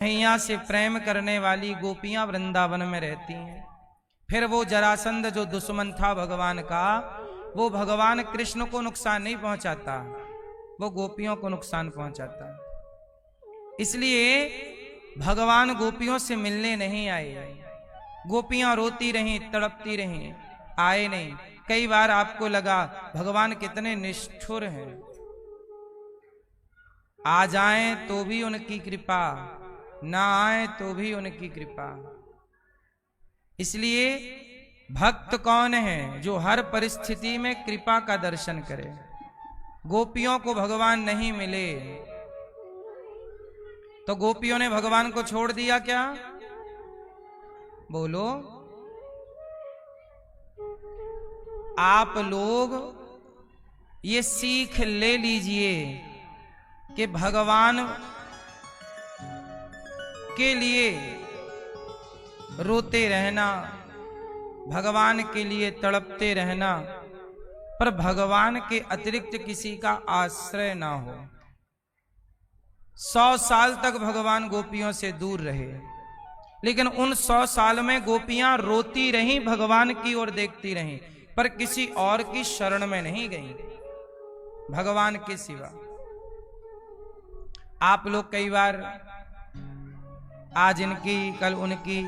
कन्हैया से प्रेम करने वाली गोपियां वृंदावन में रहती हैं। फिर वो जरासंध जो दुश्मन था भगवान का, वो भगवान कृष्ण को नुकसान नहीं पहुंचाता, वो गोपियों को नुकसान पहुंचाता। इसलिए भगवान गोपियों से मिलने नहीं आए। गोपियां रोती रहीं, तड़पती रहीं, आए नहीं। कई बार आपको लगा भगवान कितने निष्ठुर हैं, आ जाएं तो भी उनकी कृपा, ना आए तो भी उनकी कृपा। इसलिए भक्त कौन है जो हर परिस्थिति में कृपा का दर्शन करे। गोपियों को भगवान नहीं मिले तो गोपियों ने भगवान को छोड़ दिया क्या? बोलो। आप लोग ये सीख ले लीजिए कि भगवान के लिए रोते रहना, भगवान के लिए तड़पते रहना, पर भगवान के अतिरिक्त किसी का आश्रय ना हो। 100 साल तक भगवान गोपियों से दूर रहे, लेकिन उन 100 साल में गोपियां रोती रहीं, भगवान की ओर देखती रहीं, पर किसी और की शरण में नहीं गईं, भगवान के सिवा। आप लोग कई बार आज इनकी कल उनकी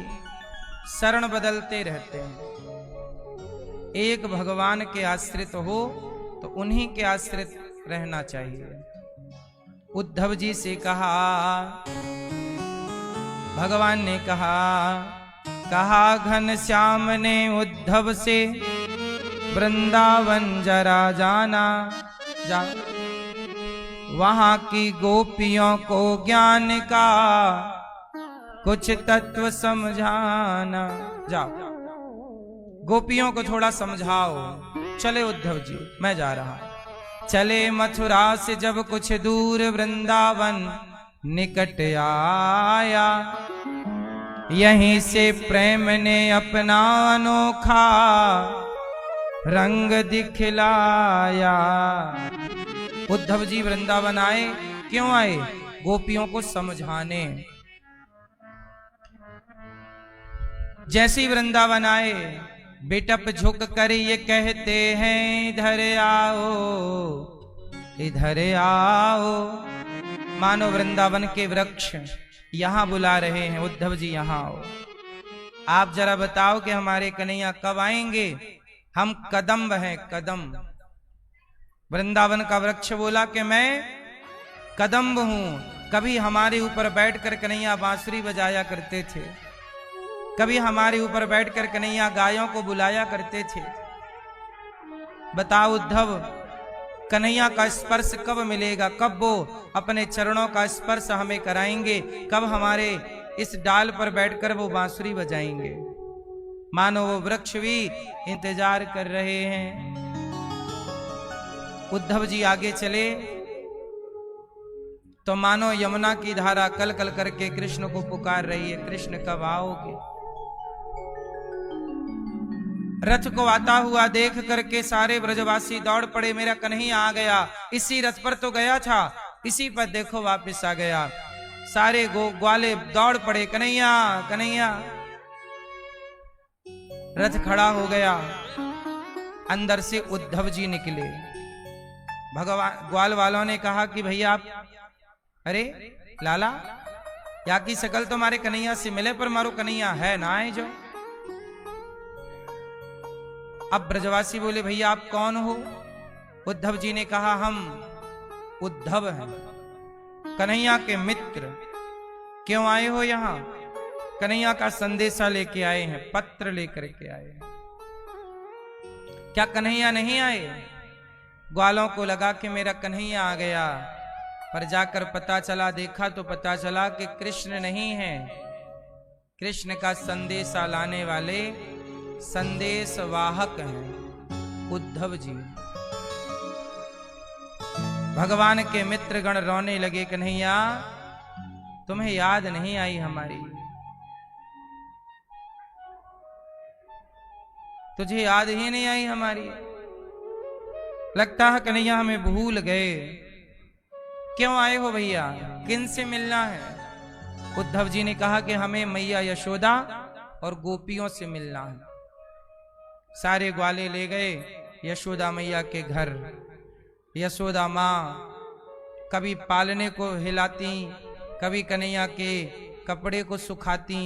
शरण बदलते रहते हैं। एक भगवान के आश्रित हो तो उन्हीं के आश्रित रहना चाहिए। उद्धव जी से कहा, भगवान ने कहा घनश्याम ने उद्धव से वृंदावन जरा जाना, जा वहां की गोपियों को ज्ञान का कुछ तत्व समझाना। जाओ गोपियों को थोड़ा समझाओ। चले उद्धव जी, मैं जा रहा। चले मथुरा से जब कुछ दूर वृंदावन निकट आया, यहीं से प्रेम ने अपना अनोखा रंग दिखलाया। उद्धव जी वृंदावन आए, क्यों आए? गोपियों को समझाने। जैसी वृंदावन आए, बेटप झुक कर ये कहते हैं इधर आओ, इधर आओ। मानो वृंदावन के वृक्ष यहां बुला रहे हैं, उद्धव जी यहां आओ। आप जरा बताओ कि हमारे कन्हैया कब आएंगे? हम कदम्ब हैं, कदम्ब। वृंदावन का वृक्ष बोला कि मैं कदम्ब हूं। कभी हमारे ऊपर बैठकर कन्हैया बांसुरी बजाया करते थे, कभी हमारे ऊपर बैठकर कन्हैया गायों को बुलाया करते थे। बताओ उद्धव, कन्हैया का स्पर्श कब मिलेगा? कब वो अपने चरणों का स्पर्श हमें कराएंगे? कब हमारे इस डाल पर बैठकर वो बांसुरी बजाएंगे? मानो वो वृक्ष भी इंतजार कर रहे हैं। उद्धव जी आगे चले तो मानो यमुना की धारा कल कल करके कृष्ण को पुकार रही है, कृष्ण कब आओगे? रथ को आता हुआ देख करके सारे ब्रजवासी दौड़ पड़े, मेरा कन्हैया आ गया। इसी रथ पर तो गया था, इसी पर देखो वापस आ गया। सारे ग्वाले दौड़ पड़े, कन्हैया कन्हैया। रथ खड़ा हो गया, अंदर से उद्धव जी निकले। भगवान ग्वाल वालों ने कहा कि भैया आप, अरे लाला, या की शकल तो हमारे कन्हैया से मिले, पर मारो कन्हैया है ना आए जो। अब ब्रजवासी बोले, भैया आप कौन हो? उद्धव जी ने कहा, हम उद्धव हैं, कन्हैया के मित्र। क्यों आए हो यहां? कन्हैया का संदेशा लेके आए हैं, पत्र लेकर के आए हैं। क्या कन्हैया नहीं आए? ग्वालों को लगा कि मेरा कन्हैया आ गया, पर जाकर पता चला, देखा तो पता चला कि कृष्ण नहीं है। कृष्ण का संदेशा लाने वाले संदेश वाहक हैं उद्धव जी। भगवान के मित्रगण रोने लगे, कन्हैया तुम्हें याद नहीं आई हमारी? तुझे याद ही नहीं आई हमारी? लगता है कन्हैया हमें भूल गए। क्यों आए हो भैया? किन से मिलना है? उद्धव जी ने कहा कि हमें मैया यशोदा और गोपियों से मिलना है। सारे ग्वाले ले गए यशोदा मैया के घर। यशोदा माँ कभी पालने को हिलाती, कभी कन्हैया के कपड़े को सुखाती,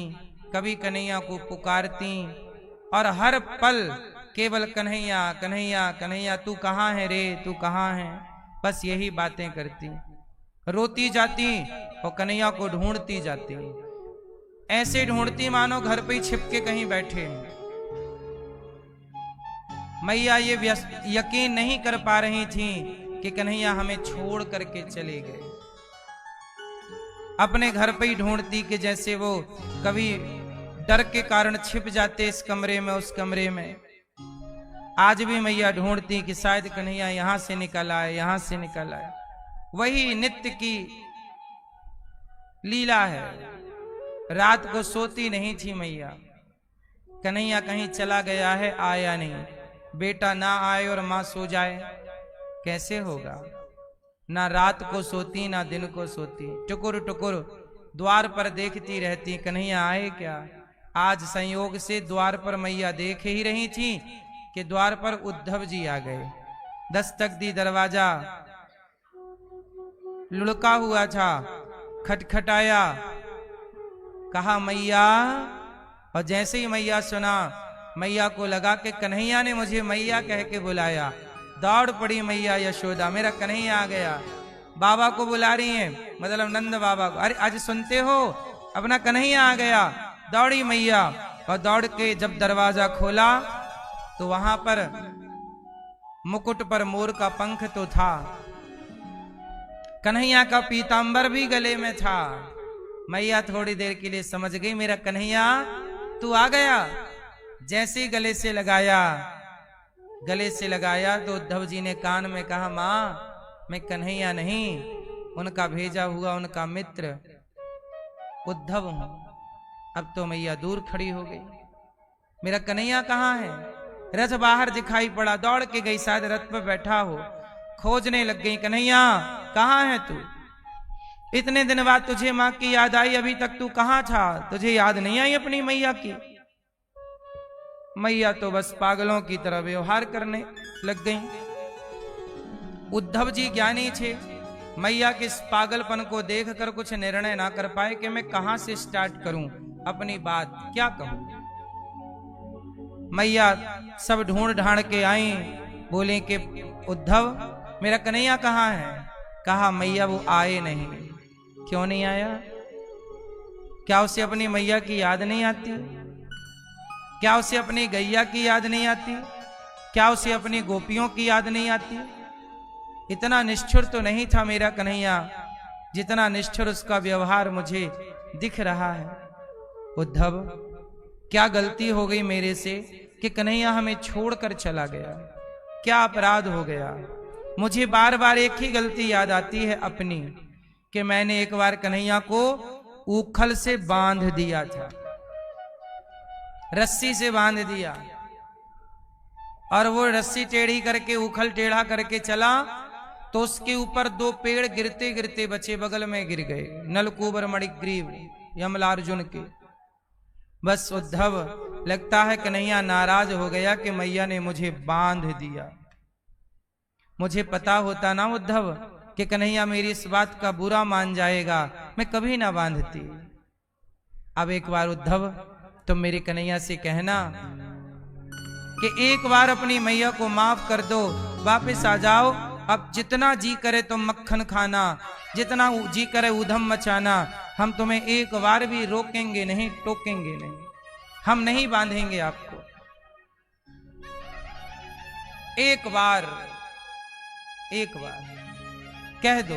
कभी कन्हैया को पुकारती, और हर पल केवल कन्हैया कन्हैया कन्हैया, तू कहाँ है रे, तू कहाँ है, बस यही बातें करती। रोती जाती और कन्हैया को ढूंढती जाती, ऐसे ढूंढती मानो घर पे ही छिप के कहीं बैठे हैं। मैया ये यकीन नहीं कर पा रही थी कि कन्हैया हमें छोड़ करके चले गए। अपने घर पे ही ढूंढती कि जैसे वो कभी डर के कारण छिप जाते इस कमरे में उस कमरे में। आज भी मैया ढूंढती कि शायद कन्हैया यहां से निकल आए, यहां से निकल आए। वही नित्य की लीला है। रात को सोती नहीं थी मैया। कन्हैया कहीं चला गया है, आया नहीं। बेटा ना आए और मां सो जाए, कैसे होगा। ना रात को सोती ना दिन को सोती, टुकुर टुकुर द्वार पर देखती रहती कन्हैया आए क्या। आज संयोग से द्वार पर मैया देख ही रही थी कि द्वार पर उद्धव जी आ गए। दस्तक दी, दरवाजा लुढ़का हुआ था, खटखटाया, कहा मैया। और जैसे ही मैया सुना, मैया को लगा कि कन्हैया ने मुझे मैया कह के बुलाया। दौड़ पड़ी मैया यशोदा, मेरा कन्हैया आ गया। बाबा को बुला रही है, मतलब नंद बाबा को। अरे आज सुनते हो, अपना कन्हैया आ गया। दौड़ी मैया और दौड़ के जब दरवाजा खोला तो वहां पर मुकुट पर मोर का पंख तो था, कन्हैया का पीतांबर भी गले में था। मैया थोड़ी देर के लिए समझ गई मेरा कन्हैया तू आ गया। जैसे ही गले से लगाया तो उद्धव जी ने कान में कहा, मां मैं कन्हैया नहीं, उनका भेजा हुआ उनका मित्र उद्धव हूं। अब तो मैया दूर खड़ी हो गई। मेरा कन्हैया कहाँ है। रथ बाहर दिखाई पड़ा, दौड़ के गई, शायद रथ पर बैठा हो। खोजने लग गई, कन्हैया कहाँ है तू। इतने दिन बाद तुझे मां की याद आई, अभी तक तू कहाँ था, तुझे याद नहीं आई अपनी मैया की। मैया तो बस पागलों की तरह व्यवहार करने लग गई। उद्धव जी ज्ञानी थे, मैया के इस पागलपन को देखकर कुछ निर्णय ना कर पाए कि मैं कहां से स्टार्ट करूं अपनी बात, क्या कहूं। मैया सब ढूंढ ढांड के आई, बोले कि उद्धव मेरा कन्हैया कहाँ है। कहा मैया वो आए नहीं। क्यों नहीं आया। क्या उसे अपनी मैया की याद नहीं आती। क्या उसे अपनी गैया की याद नहीं आती। क्या उसे अपनी गोपियों की याद नहीं आती। इतना निष्ठुर तो नहीं था मेरा कन्हैया जितना निष्ठुर उसका व्यवहार मुझे दिख रहा है। उद्धव क्या गलती हो गई मेरे से कि कन्हैया हमें छोड़कर चला गया। क्या अपराध हो गया। मुझे बार बार एक ही गलती याद आती है अपनी, कि मैंने एक बार कन्हैया को ऊखल से बांध दिया था, रस्सी से बांध दिया, और वो रस्सी टेढ़ी करके ऊखल टेढ़ा करके चला तो उसके ऊपर दो पेड़ गिरते गिरते बचे, बगल में गिर गए, नलकूबर मणिग्रीव यमलार्जुन के। बस उद्धव लगता है कन्हैया नाराज हो गया कि मैया ने मुझे बांध दिया। मुझे पता होता ना उद्धव कि कन्हैया मेरी इस बात का बुरा मान जाएगा, मैं कभी ना बांधती। अब एक बार उद्धव तुम मेरे कन्हैया से कहना कि एक बार अपनी मैया को माफ कर दो, वापस आ जाओ। अब जितना जी करे तुम मक्खन खाना, जितना जी करे ऊधम मचाना, हम तुम्हें एक बार भी रोकेंगे नहीं, टोकेंगे नहीं, हम नहीं बांधेंगे आपको। एक बार कह दो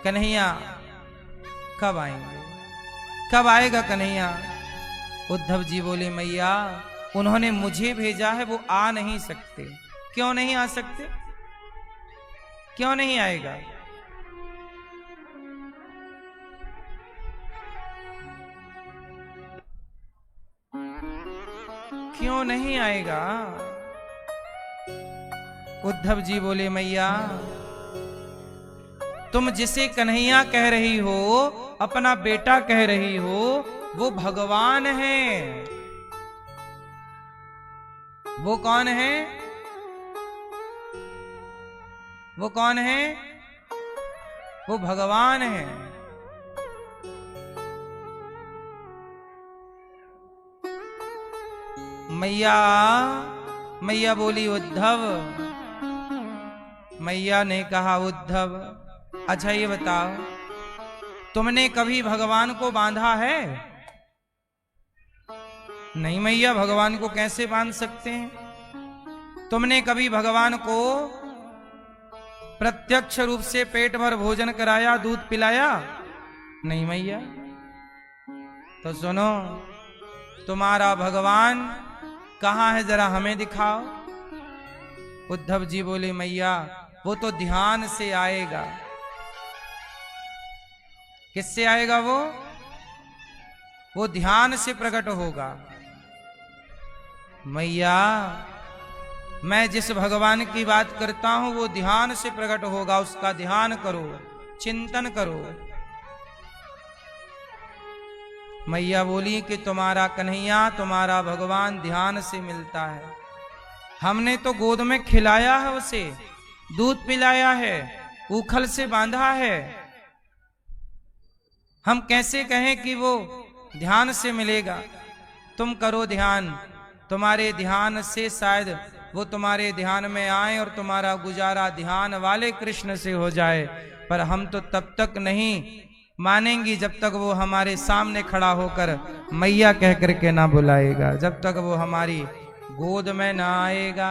कन्हैया कब आएंगे, कब आएगा कन्हैया। उद्धव जी बोले मैया उन्होंने मुझे भेजा है, वो आ नहीं सकते। क्यों नहीं आ सकते, क्यों नहीं आएगा। क्यों नहीं आएगा। उद्धव जी बोले मैया तुम जिसे कन्हैया कह रही हो, अपना बेटा कह रही हो, वो भगवान है। वो कौन है? वो कौन है? वो भगवान है। मैया मैया बोली उद्धव। मैया ने कहा उद्धव, अच्छा ये बताओ, तुमने कभी भगवान को बांधा है? नहीं मैया, भगवान को कैसे बांध सकते हैं। तुमने कभी भगवान को प्रत्यक्ष रूप से पेट भर भोजन कराया, दूध पिलाया? नहीं मैया। तो सुनो, तुम्हारा भगवान कहाँ है, जरा हमें दिखाओ। उद्धव जी बोले मैया, वो तो ध्यान से आएगा। किससे आएगा वो? वो ध्यान से प्रकट होगा। मैया, मैं जिस भगवान की बात करता हूं वो ध्यान से प्रकट होगा, उसका ध्यान करो, चिंतन करो। मैया बोली कि तुम्हारा कन्हैया, तुम्हारा भगवान ध्यान से मिलता है। हमने तो गोद में खिलाया है उसे, दूध पिलाया है, ऊखल से बांधा है। हम कैसे कहें कि वो ध्यान से मिलेगा? तुम करो ध्यान, तुम्हारे ध्यान से शायद वो तुम्हारे ध्यान में आए और तुम्हारा गुजारा ध्यान वाले कृष्ण से हो जाए। पर हम तो तब तक नहीं मानेंगी जब तक वो हमारे सामने खड़ा होकर मैया कह करके ना बुलाएगा, जब तक वो हमारी गोद में ना आएगा।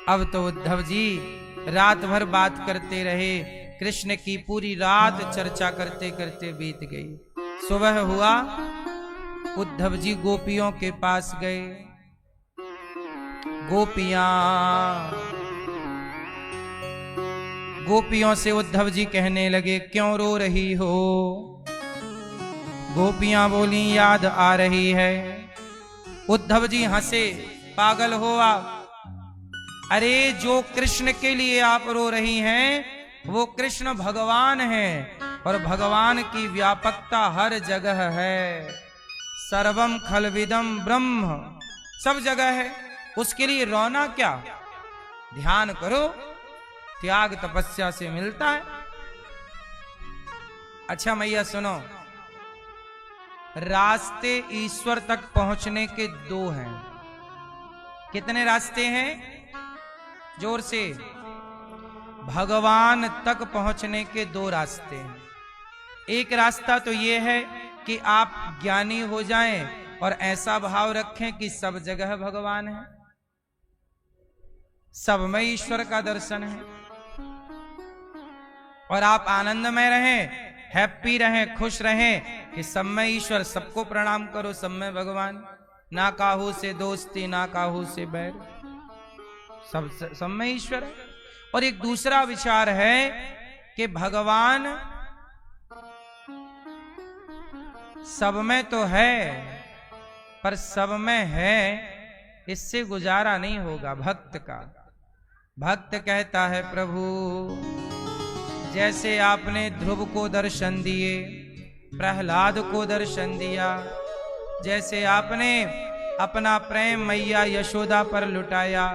अब तो उद्धव जी रात भर बात करते रहे, कृष्ण की पूरी रात चर्चा करते करते बीत गई। सुबह हुआ, उद्धव जी गोपियों के पास गए। गोपियों से उद्धव जी कहने लगे, क्यों रो रही हो? गोपियां बोली, याद आ रही है। उद्धव जी हंसे, पागल हो आप? अरे जो कृष्ण के लिए आप रो रही हैं वो कृष्ण भगवान है, और भगवान की व्यापकता हर जगह है। सर्वम खलविदम ब्रह्म, सब जगह है, उसके लिए रोना क्या? ध्यान करो, त्याग तपस्या से मिलता है। अच्छा मैया सुनो, रास्ते ईश्वर तक पहुंचने के दो हैं। कितने रास्ते हैं? जोर से। भगवान तक पहुंचने के दो रास्ते हैं। एक रास्ता तो यह है कि आप ज्ञानी हो जाएं और ऐसा भाव रखें कि सब जगह भगवान है, सब में ईश्वर का दर्शन है, और आप आनंद में रहें, हैप्पी रहें, खुश रहें कि सब में ईश्वर, सबको प्रणाम करो, सब में भगवान, ना काहू से दोस्ती ना काहू से बैर, सब में ईश्वर है। और एक दूसरा विचार है कि भगवान सब में तो है, पर सब में है इससे गुजारा नहीं होगा भक्त का। भक्त कहता है, प्रभु जैसे आपने ध्रुव को दर्शन दिए, प्रहलाद को दर्शन दिया, जैसे आपने अपना प्रेम मैया यशोदा पर लुटाया,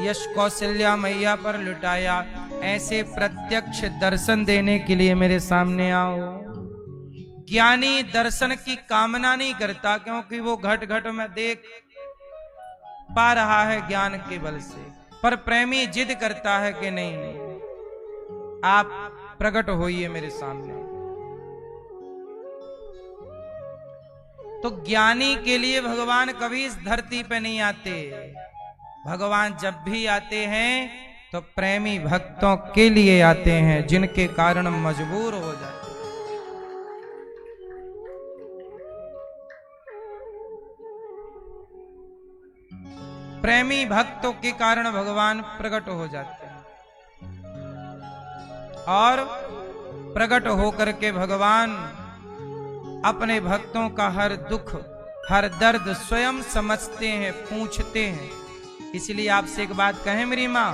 यश कौशल्या मैया पर लुटाया, ऐसे प्रत्यक्ष दर्शन देने के लिए मेरे सामने आओ। ज्ञानी दर्शन की कामना नहीं करता, क्योंकि वो घट घट में देख पा रहा है ज्ञान के बल से, पर प्रेमी जिद करता है कि नहीं, आप प्रकट होइए मेरे सामने। तो ज्ञानी के लिए भगवान कभी इस धरती पे नहीं आते। भगवान जब भी आते हैं तो प्रेमी भक्तों के लिए आते हैं, जिनके कारण मजबूर हो जाते। प्रेमी भक्तों के कारण भगवान प्रकट हो जाते हैं, और प्रकट होकर के भगवान अपने भक्तों का हर दुख, हर दर्द स्वयं समझते हैं, पूछते हैं। इसलिए आपसे एक बात कहें मेरी माँ,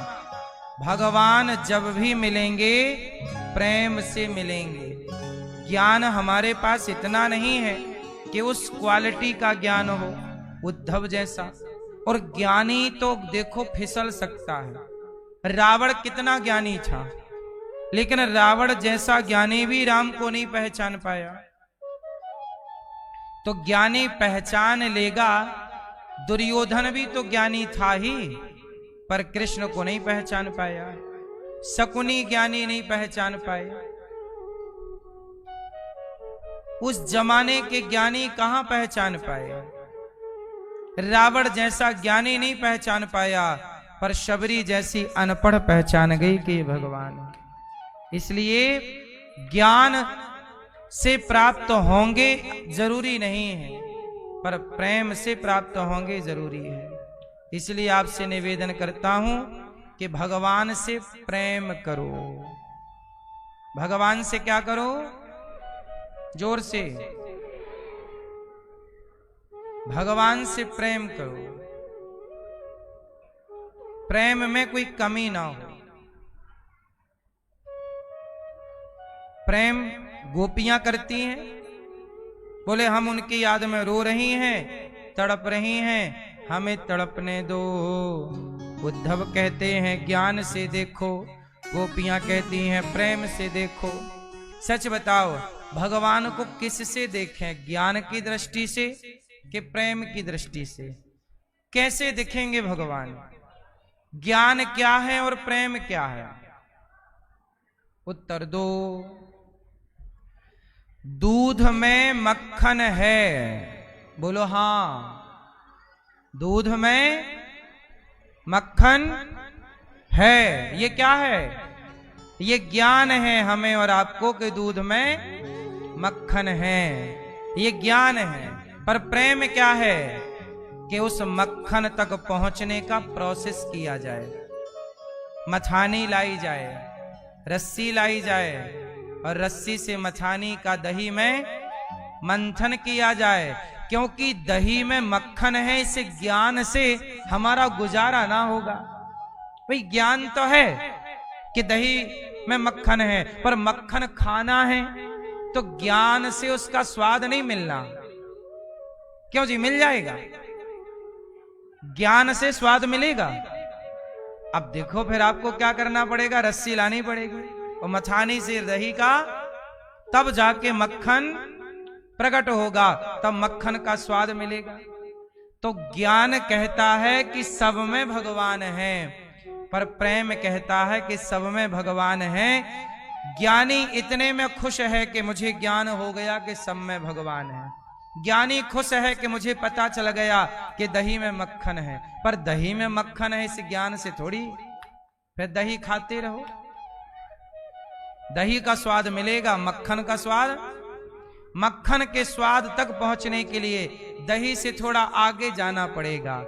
भगवान जब भी मिलेंगे प्रेम से मिलेंगे। ज्ञान हमारे पास इतना नहीं है कि उस क्वालिटी का ज्ञान हो उद्धव जैसा, और ज्ञानी तो देखो फिसल सकता है। रावण कितना ज्ञानी था, लेकिन रावण जैसा ज्ञानी भी राम को नहीं पहचान पाया। तो ज्ञानी पहचान लेगा। दुर्योधन भी तो ज्ञानी था ही, पर कृष्ण को नहीं पहचान पाया। शकुनी ज्ञानी नहीं पहचान पाए। उस जमाने के ज्ञानी कहां पहचान पाए। रावण जैसा ज्ञानी नहीं पहचान पाया, पर शबरी जैसी अनपढ़ पहचान गई कि भगवान। इसलिए ज्ञान से प्राप्त होंगे जरूरी नहीं है, पर प्रेम से प्राप्त होंगे जरूरी है। इसलिए आपसे निवेदन करता हूं कि भगवान से प्रेम करो। भगवान से क्या करो? जोर से, भगवान से प्रेम करो। प्रेम में कोई कमी ना हो। प्रेम गोपियां करती हैं, बोले हम उनकी याद में रो रही हैं, तड़प रही हैं, हमें तड़पने दो। उद्धव कहते हैं ज्ञान से देखो, गोपियां कहती हैं प्रेम से देखो। सच बताओ, भगवान को किस से देखें? ज्ञान की दृष्टि से कि प्रेम की दृष्टि से? कैसे दिखेंगे भगवान? ज्ञान क्या है और प्रेम क्या है? उत्तर दो। दूध में मक्खन है, बोलो हां। दूध में मक्खन है, ये क्या है? ये ज्ञान है हमें और आपको कि दूध में मक्खन है, ये ज्ञान है। पर प्रेम क्या है? कि उस मक्खन तक पहुंचने का प्रोसेस किया जाए। मथानी लाई जाए, रस्सी लाई जाए, और रस्सी से मथानी का दही में मंथन किया जाए। क्योंकि दही में मक्खन है, इस ज्ञान से हमारा गुजारा ना होगा। भाई ज्ञान तो है कि दही में मक्खन है, पर मक्खन खाना है तो ज्ञान से उसका स्वाद नहीं मिलना। क्यों जी? मिल जाएगा, ज्ञान से स्वाद मिलेगा। अब देखो फिर आपको क्या करना पड़ेगा? रस्सी लानी पड़ेगी और मथानी से दही का, तब जाके मक्खन प्रकट होगा, तब मक्खन का स्वाद मिलेगा। तो ज्ञान कहता है कि सब में भगवान है, पर प्रेम कहता है कि सब में भगवान है। ज्ञानी इतने में खुश है कि मुझे ज्ञान हो गया कि सब में भगवान है। ज्ञानी खुश है कि मुझे पता चल गया कि दही में मक्खन है, पर दही में मक्खन है इस ज्ञान से थोड़ी। फिर दही खाते रहो, दही का स्वाद मिलेगा, मक्खन का स्वाद। मक्खन के स्वाद तक पहुंचने के लिए दही से थोड़ा आगे जाना पड़ेगा।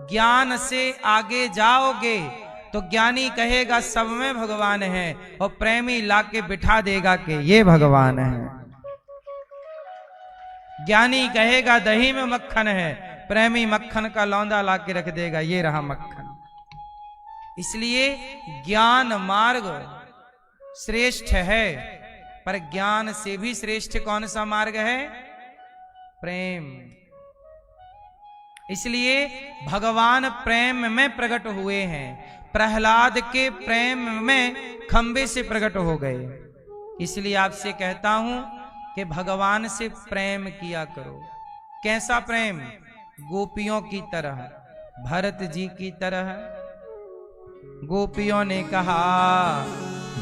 ज्ञान से आगे जाओगे तो ज्ञानी कहेगा सब में भगवान है, और प्रेमी लाके बिठा देगा कि ये भगवान है। ज्ञानी कहेगा दही में मक्खन है, प्रेमी मक्खन का लौंदा लाके रख देगा, ये रहा मक्खन। इसलिए ज्ञान मार्ग श्रेष्ठ है, पर ज्ञान से भी श्रेष्ठ कौन सा मार्ग है? प्रेम। इसलिए भगवान प्रेम में प्रकट हुए हैं। प्रहलाद के प्रेम में खंबे से प्रकट हो गए। इसलिए आपसे कहता हूं कि भगवान से प्रेम किया करो। कैसा प्रेम? गोपियों की तरह, भरत जी की तरह। गोपियों ने कहा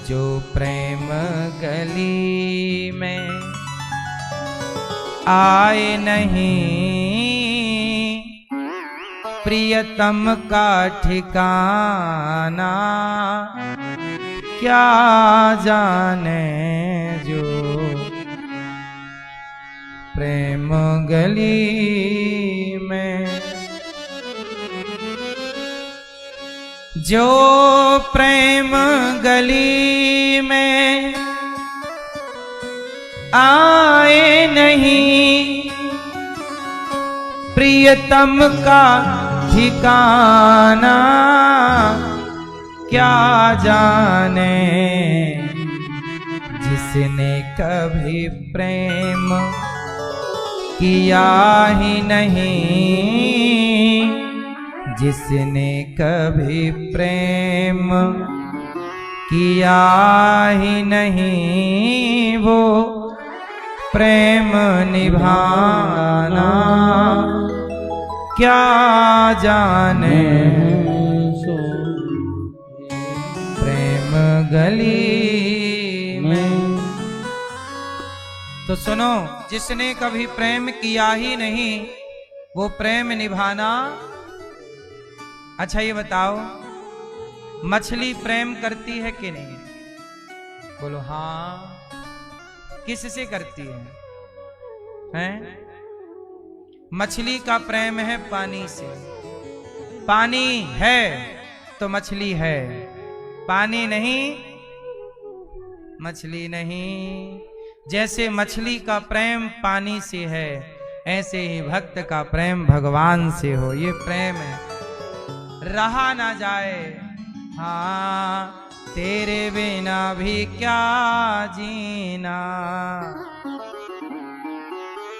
जो प्रेम गली में आए नहीं, प्रियतम का ठिकाना क्या जाने जो प्रेम गली में। जो प्रेम गली में आए नहीं, प्रियतम का ठिकाना क्या जाने जिसने कभी प्रेम किया ही नहीं, जिसने कभी प्रेम किया ही नहीं, वो प्रेम निभाना क्या जाने। प्रेम गली में। तो सुनो, जिसने कभी प्रेम किया ही नहीं वो प्रेम निभाना। अच्छा ये बताओ, मछली प्रेम करती है कि नहीं? बोलो हाँ। किससे करती है? हैं? मछली का प्रेम है पानी से। पानी है तो मछली है, पानी नहीं मछली नहीं। जैसे मछली का प्रेम पानी से है, ऐसे ही भक्त का प्रेम भगवान से हो। ये प्रेम है, रहा ना जाए। हाँ, तेरे बिना भी क्या जीना,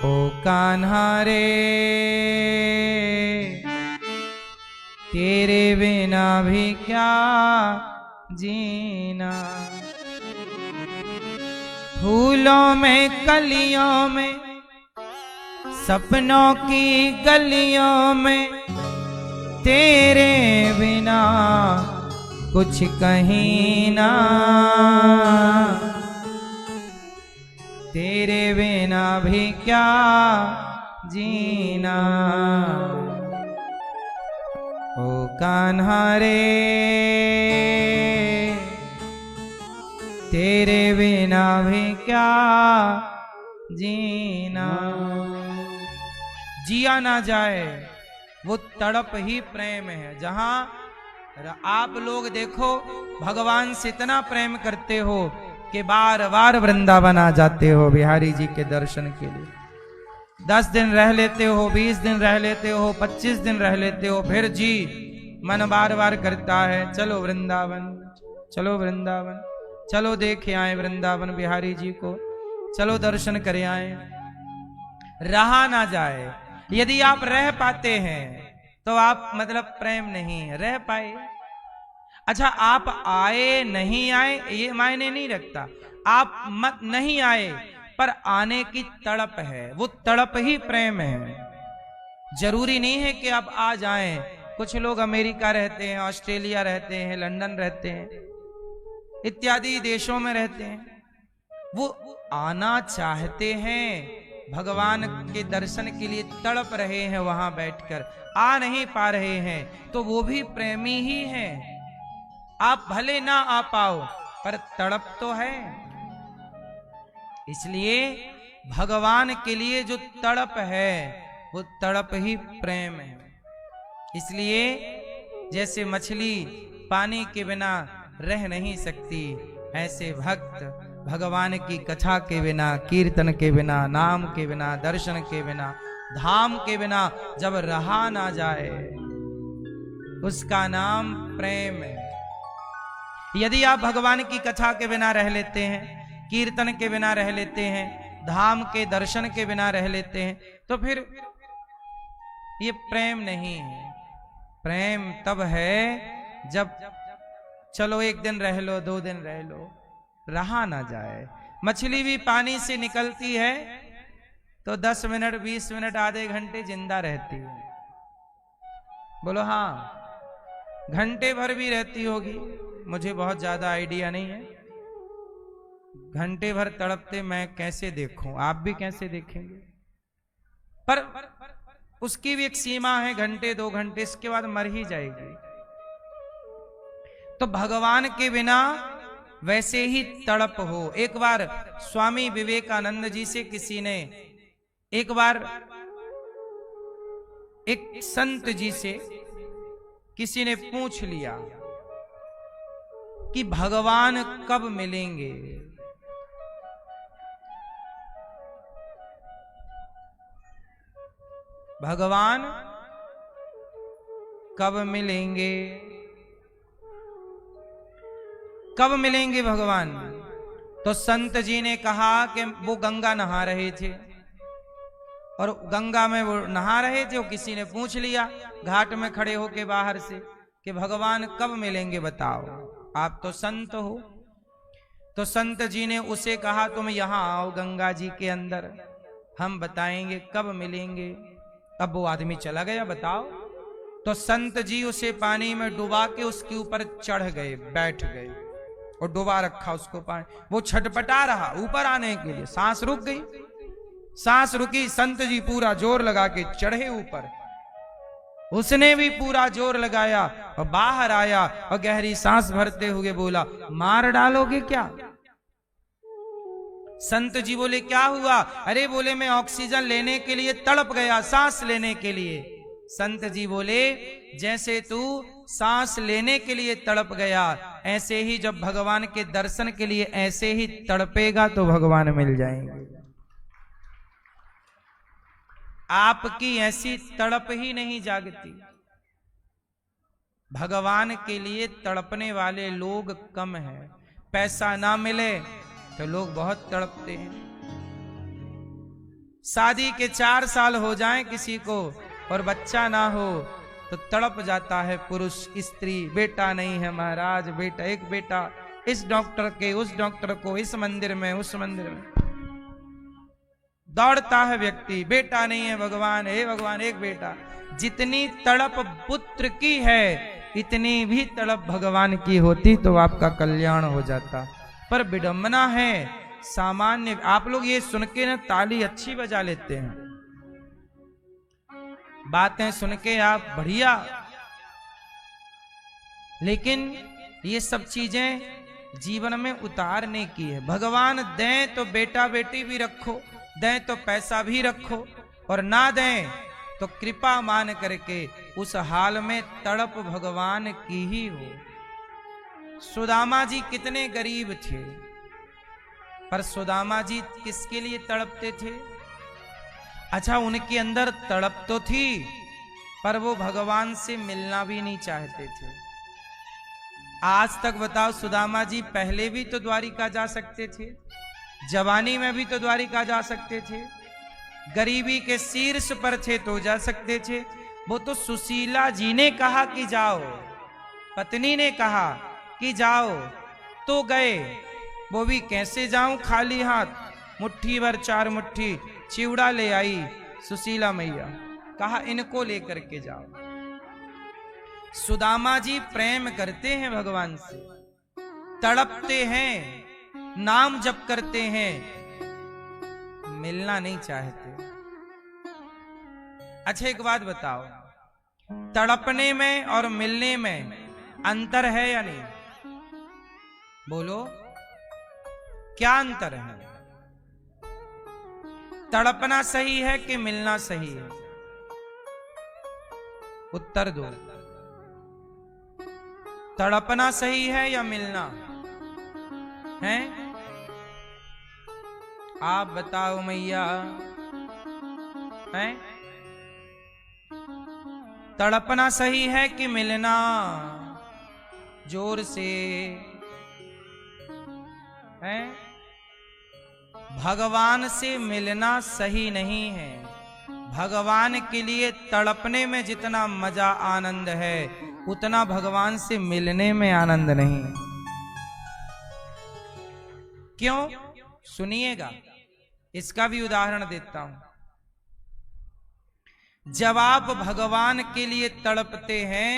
ओ कान्हा रे तेरे बिना भी क्या जीना। फूलों में कलियों में, सपनों की गलियों में, तेरे बिना कुछ कहीं ना, तेरे बिना भी क्या जीना, ओ कान्हा रे तेरे बिना भी क्या जीना। जिया ना जाए वो तड़प ही प्रेम है। जहां आप लोग देखो भगवान से इतना प्रेम करते हो कि बार बार वृंदावन आ जाते हो बिहारी जी के दर्शन के लिए। 10 दिन रह लेते हो, 20 दिन रह लेते हो, 25 दिन रह लेते हो, फिर जी मन बार बार करता है चलो वृंदावन, चलो वृंदावन, चलो देख आए वृंदावन बिहारी जी को, चलो दर्शन कर आए। रहा ना जाए। यदि आप रह पाते हैं तो आप मतलब प्रेम नहीं रह पाए। अच्छा, आप आए नहीं आए ये मायने नहीं रखता। आप मत नहीं आए पर आने की तड़प है, वो तड़प ही प्रेम है। जरूरी नहीं है कि आप आ जाएं। कुछ लोग अमेरिका रहते हैं, ऑस्ट्रेलिया रहते हैं, लंदन रहते हैं, इत्यादि देशों में रहते हैं। वो आना चाहते हैं, भगवान के दर्शन के लिए तड़प रहे हैं, वहां बैठकर आ नहीं पा रहे हैं, तो वो भी प्रेमी ही हैं। आप भले ना आ पाओ पर तड़प तो है। इसलिए भगवान के लिए जो तड़प है वो तड़प ही प्रेम है। इसलिए जैसे मछली पानी के बिना रह नहीं सकती, ऐसे भक्त भगवान की कथा के बिना, कीर्तन के बिना, नाम के बिना, दर्शन के बिना, धाम के बिना जब रहा ना जाए, उसका नाम प्रेम है। यदि आप भगवान की कथा के बिना रह लेते हैं, कीर्तन के बिना रह लेते हैं, धाम के दर्शन के बिना रह लेते हैं, तो फिर ये प्रेम नहीं है। प्रेम तब है जब चलो 1 दिन रह लो, 2 दिन रह लो, रहा ना जाए। मछली भी पानी से निकलती है तो 10 मिनट, 20 मिनट, आधे घंटे जिंदा रहती है। बोलो हाँ, घंटे भर भी रहती होगी, मुझे बहुत ज्यादा आइडिया नहीं है। घंटे भर तड़पते मैं कैसे देखूं, आप भी कैसे देखेंगे? पर उसकी भी एक सीमा है, घंटे 2 घंटे, इसके बाद मर ही जाएगी। तो भगवान के बिना वैसे ही तड़प हो। एक बार स्वामी विवेकानंद जी से किसी ने, एक बार एक संत जी से किसी ने पूछ लिया कि भगवान कब मिलेंगे। भगवान कब मिलेंगे? कब मिलेंगे भगवान? तो संत जी ने कहा कि वो गंगा नहा रहे थे और गंगा में वो नहा रहे थे। वो किसी ने पूछ लिया घाट में खड़े होके बाहर से कि भगवान कब मिलेंगे बताओ, आप तो संत हो। तो संत जी ने उसे कहा तुम यहां आओ गंगा जी के अंदर, हम बताएंगे कब मिलेंगे। अब वो आदमी चला गया, बताओ। तो संत जी उसे पानी में डुबा के उसके ऊपर चढ़ गए, बैठ गए और डुबा रखा उसको पानी। वो छटपटा रहा ऊपर आने के लिए, सांस रुक गई। सांस रुकी, संत जी पूरा जोर लगा के चढ़े ऊपर। उसने भी पूरा जोर लगाया और बाहर आया और गहरी सांस भरते हुए बोला मार डालोगे क्या? संत जी बोले क्या हुआ? अरे बोले मैं ऑक्सीजन लेने के लिए तड़प गया, सांस लेने के लिए। संत जी बोले जैसे तू सांस लेने के लिए तड़प गया, ऐसे ही जब भगवान के दर्शन के लिए ऐसे ही तड़पेगा तो भगवान मिल जाएंगे। आपकी ऐसी तड़प ही नहीं जागती। भगवान के लिए तड़पने वाले लोग कम हैं। पैसा ना मिले तो लोग बहुत तड़पते हैं। शादी के 4 साल हो जाएं किसी को और बच्चा ना हो तो तड़प जाता है पुरुष स्त्री। बेटा नहीं है महाराज, बेटा एक बेटा, इस डॉक्टर के उस डॉक्टर को, इस मंदिर में उस मंदिर में दौड़ता है व्यक्ति। बेटा नहीं है भगवान, हे भगवान एक बेटा। जितनी तड़प पुत्र की है इतनी भी तड़प भगवान की होती तो आपका कल्याण हो जाता। पर विडंबना है सामान्य। आप लोग ये सुन के ना ताली अच्छी बजा लेते हैं, बातें सुन के आप बढ़िया, लेकिन ये सब चीजें जीवन में उतारने की है। भगवान दें तो बेटा बेटी भी रखो, दें तो पैसा भी रखो, और ना दें तो कृपा मान करके उस हाल में तड़प भगवान की ही हो। सुदामा जी कितने गरीब थे, पर सुदामा जी किसके लिए तड़पते थे? अच्छा उनके अंदर तड़प तो थी, पर वो भगवान से मिलना भी नहीं चाहते थे। आज तक बताओ, सुदामा जी पहले भी तो द्वारिका जा सकते थे, जवानी में भी तो द्वारिका जा सकते थे, गरीबी के शीर्ष पर थे तो जा सकते थे। वो तो सुशीला जी ने कहा कि जाओ, पत्नी ने कहा कि जाओ तो गए। वो भी कैसे जाऊं खाली हाथ, मुट्ठी भर 4 मुट्ठी चिवड़ा ले आई सुशीला मैया, कहा इनको लेकर के जाओ। सुदामा जी प्रेम करते हैं भगवान से, तड़पते हैं, नाम जप करते हैं, मिलना नहीं चाहते। अच्छा एक बात बताओ, तड़पने में और मिलने में अंतर है या नहीं? बोलो क्या अंतर है? तड़पना सही है कि मिलना सही है? उत्तर दो। तड़पना सही है या मिलना है? आप बताओ मैया, है तड़पना सही है कि मिलना? जोर से है। भगवान से मिलना सही नहीं है। भगवान के लिए तड़पने में जितना मजा आनंद है उतना भगवान से मिलने में आनंद नहीं है। क्यों? सुनिएगा, इसका भी उदाहरण देता हूं। जब आप भगवान के लिए तड़पते हैं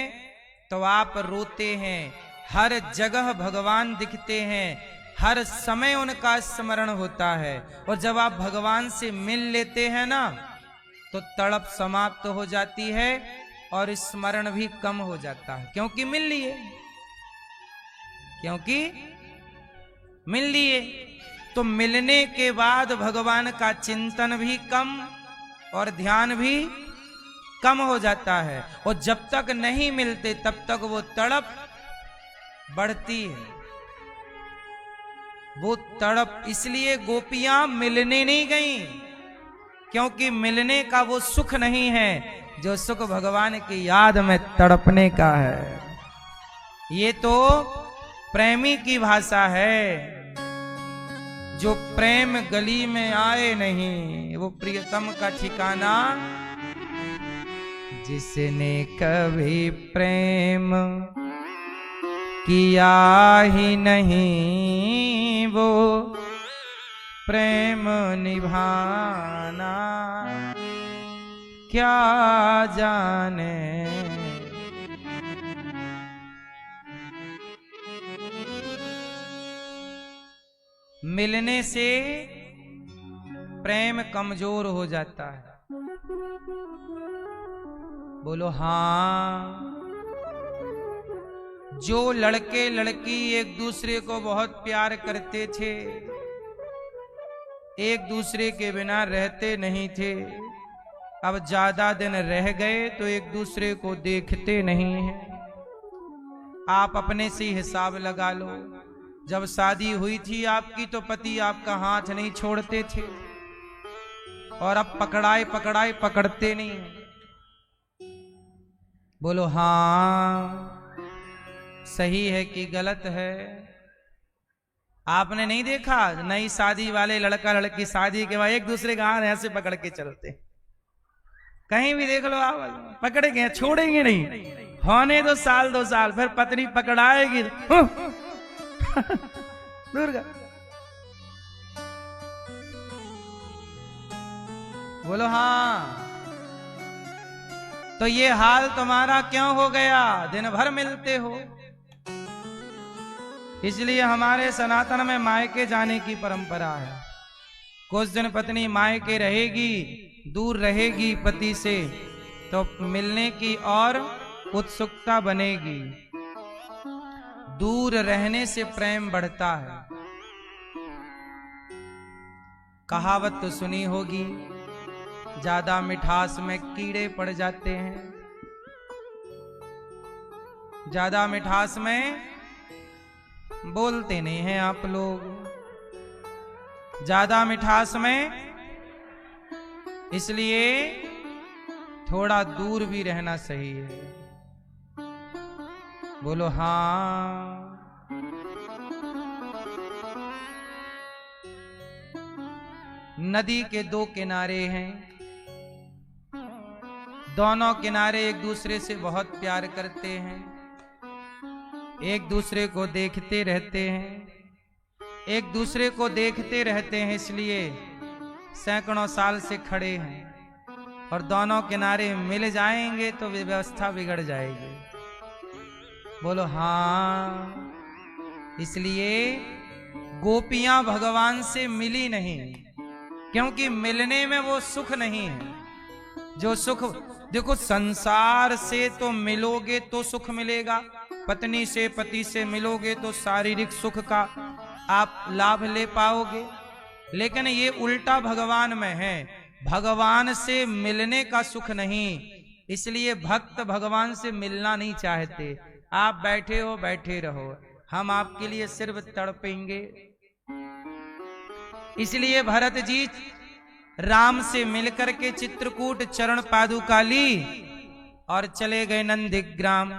तो आप रोते हैं, हर जगह भगवान दिखते हैं, हर समय उनका स्मरण होता है। और जब आप भगवान से मिल लेते हैं ना तो तड़प समाप्त हो जाती है और स्मरण भी कम हो जाता है, क्योंकि मिल लिए, क्योंकि मिल लिए। तो मिलने के बाद भगवान का चिंतन भी कम और ध्यान भी कम हो जाता है। और जब तक नहीं मिलते तब तक वो तड़प बढ़ती है। वो तड़प इसलिए गोपियां मिलने नहीं गईं, क्योंकि मिलने का वो सुख नहीं है जो सुख भगवान की याद में तड़पने का है। ये तो प्रेमी की भाषा है। जो प्रेम गली में आए नहीं, वो प्रियतम का ठिकाना। जिसने कभी प्रेम किया ही नहीं, वो प्रेम निभाना क्या जाने। मिलने से प्रेम कमजोर हो जाता है। बोलो हाँ। जो लड़के लड़की एक दूसरे को बहुत प्यार करते थे, एक दूसरे के बिना रहते नहीं थे, अब ज्यादा दिन रह गए तो एक दूसरे को देखते नहीं हैं। आप अपने से हिसाब लगा लो। जब शादी हुई थी आपकी तो पति आपका हाथ नहीं छोड़ते थे, और अब पकड़ाए पकड़ाए पकड़ते नहीं हैं। बोलो हाँ। सही है कि गलत है? आपने नहीं देखा नई शादी वाले लड़का लड़की शादी के बाद एक दूसरे का हाथ ऐसे पकड़ के चलते। कहीं भी देख लो आप, पकड़ेंगे छोड़ेंगे नहीं। होने दो साल 2 साल, फिर पत्नी पकड़ाएगी दुर्गा। बोलो हाँ। तो ये हाल तुम्हारा क्यों हो गया? दिन भर मिलते हो। इसलिए हमारे सनातन में मायके जाने की परंपरा है। कुछ दिन पत्नी मायके रहेगी, दूर रहेगी पति से, तो मिलने की और उत्सुकता बनेगी। दूर रहने से प्रेम बढ़ता है। कहावत तो सुनी होगी, ज्यादा मिठास में कीड़े पड़ जाते हैं। ज्यादा मिठास में बोलते नहीं हैं आप लोग, ज्यादा मिठास में, इसलिए थोड़ा दूर भी रहना सही है। बोलो हाँ। नदी के 2 किनारे हैं, दोनों किनारे एक दूसरे से बहुत प्यार करते हैं, एक दूसरे को देखते रहते हैं, एक दूसरे को देखते रहते हैं, इसलिए सैकड़ों साल से खड़े हैं। और दोनों किनारे मिल जाएंगे तो व्यवस्था बिगड़ जाएगी। बोलो हाँ। इसलिए गोपियां भगवान से मिली नहीं, क्योंकि मिलने में वो सुख नहीं है। जो सुख देखो, संसार से तो मिलोगे तो सुख मिलेगा, पत्नी से पति से मिलोगे तो शारीरिक सुख का आप लाभ ले पाओगे। लेकिन ये उल्टा भगवान में है, भगवान से मिलने का सुख नहीं। इसलिए भक्त भगवान से मिलना नहीं चाहते। आप बैठे हो, बैठे रहो, हम आपके लिए सिर्फ तड़पेंगे। इसलिए भरत जी राम से मिलकर के चित्रकूट चरण पादुका ली और चले गए नंदीग्राम।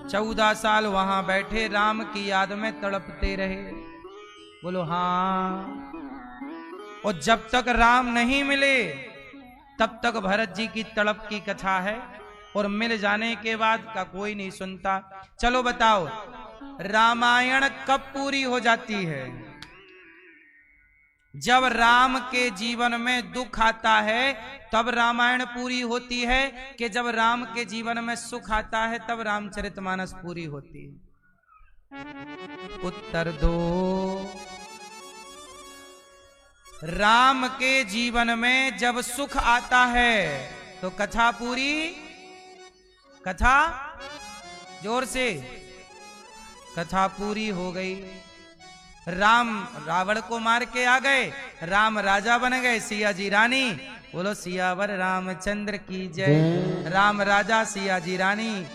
14 साल वहां बैठे राम की याद में तड़पते रहे। बोलो हाँ। और जब तक राम नहीं मिले तब तक भरत जी की तड़प की कथा है, और मिल जाने के बाद का कोई नहीं सुनता। चलो बताओ, रामायण कब पूरी हो जाती है? जब राम के जीवन में दुख आता है तब रामायण पूरी होती है, कि जब राम के जीवन में सुख आता है तब रामचरितमानस पूरी होती है? उत्तर दो। राम के जीवन में जब सुख आता है तो कथा पूरी, कथा जोर से, कथा पूरी हो गई। राम रावण को मार के आ गए, राम राजा बन गए, सिया जी रानी। बोलो सियावर रामचंद्र की जय। राम राजा, सिया जी रानी,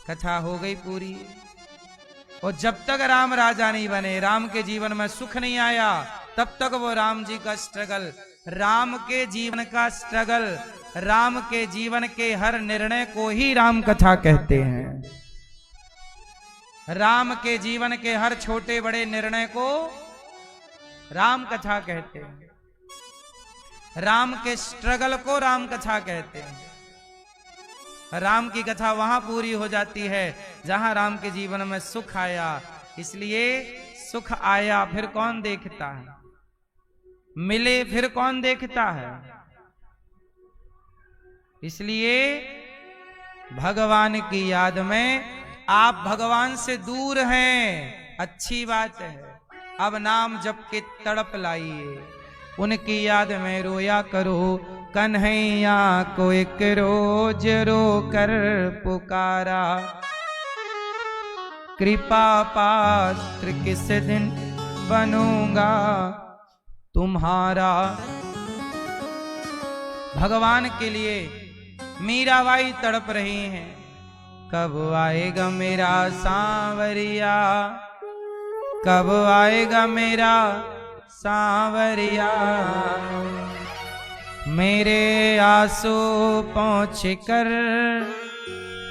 कथा हो गई पूरी। और जब तक राम राजा नहीं बने, राम के जीवन में सुख नहीं आया, तब तक वो राम जी का स्ट्रगल, राम के जीवन का स्ट्रगल, राम के जीवन के हर निर्णय को ही राम कथा कहते हैं। राम के जीवन के हर छोटे बड़े निर्णय को राम कथा कहते हैं, राम के स्ट्रगल को राम कथा कहते हैं। राम की कथा वहां पूरी हो जाती है जहां राम के जीवन में सुख आया। इसलिए सुख आया फिर कौन देखता है, मिले फिर कौन देखता है। इसलिए भगवान की याद में, आप भगवान से दूर हैं, अच्छी बात है, अब नाम जप के तड़प लाइए, उनकी याद में रोया करो। कन्हैया को एक रोज रो कर पुकारा, कृपा पात्र किस दिन बनूंगा तुम्हारा। भगवान के लिए मीराबाई तड़प रही हैं, कब आएगा मेरा सांवरिया, कब आएगा मेरा सांवरिया, मेरे आंसू पहुँच कर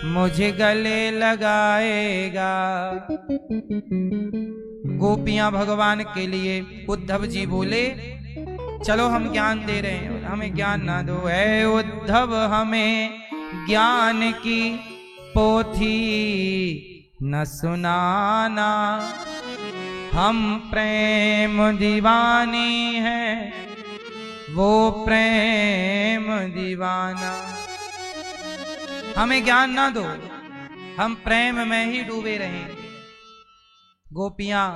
मुझे गले लगाएगा। गोपियां भगवान के लिए, उद्धव जी बोले चलो हम ज्ञान दे रहे हैं, हमें ज्ञान ना दो, ऐ उद्धव हमें ज्ञान की पोथी न सुनाना, हम प्रेम दीवानी हैं, वो प्रेम दीवाना। हमें ज्ञान ना दो, हम प्रेम में ही डूबे रहेंगे। गोपियां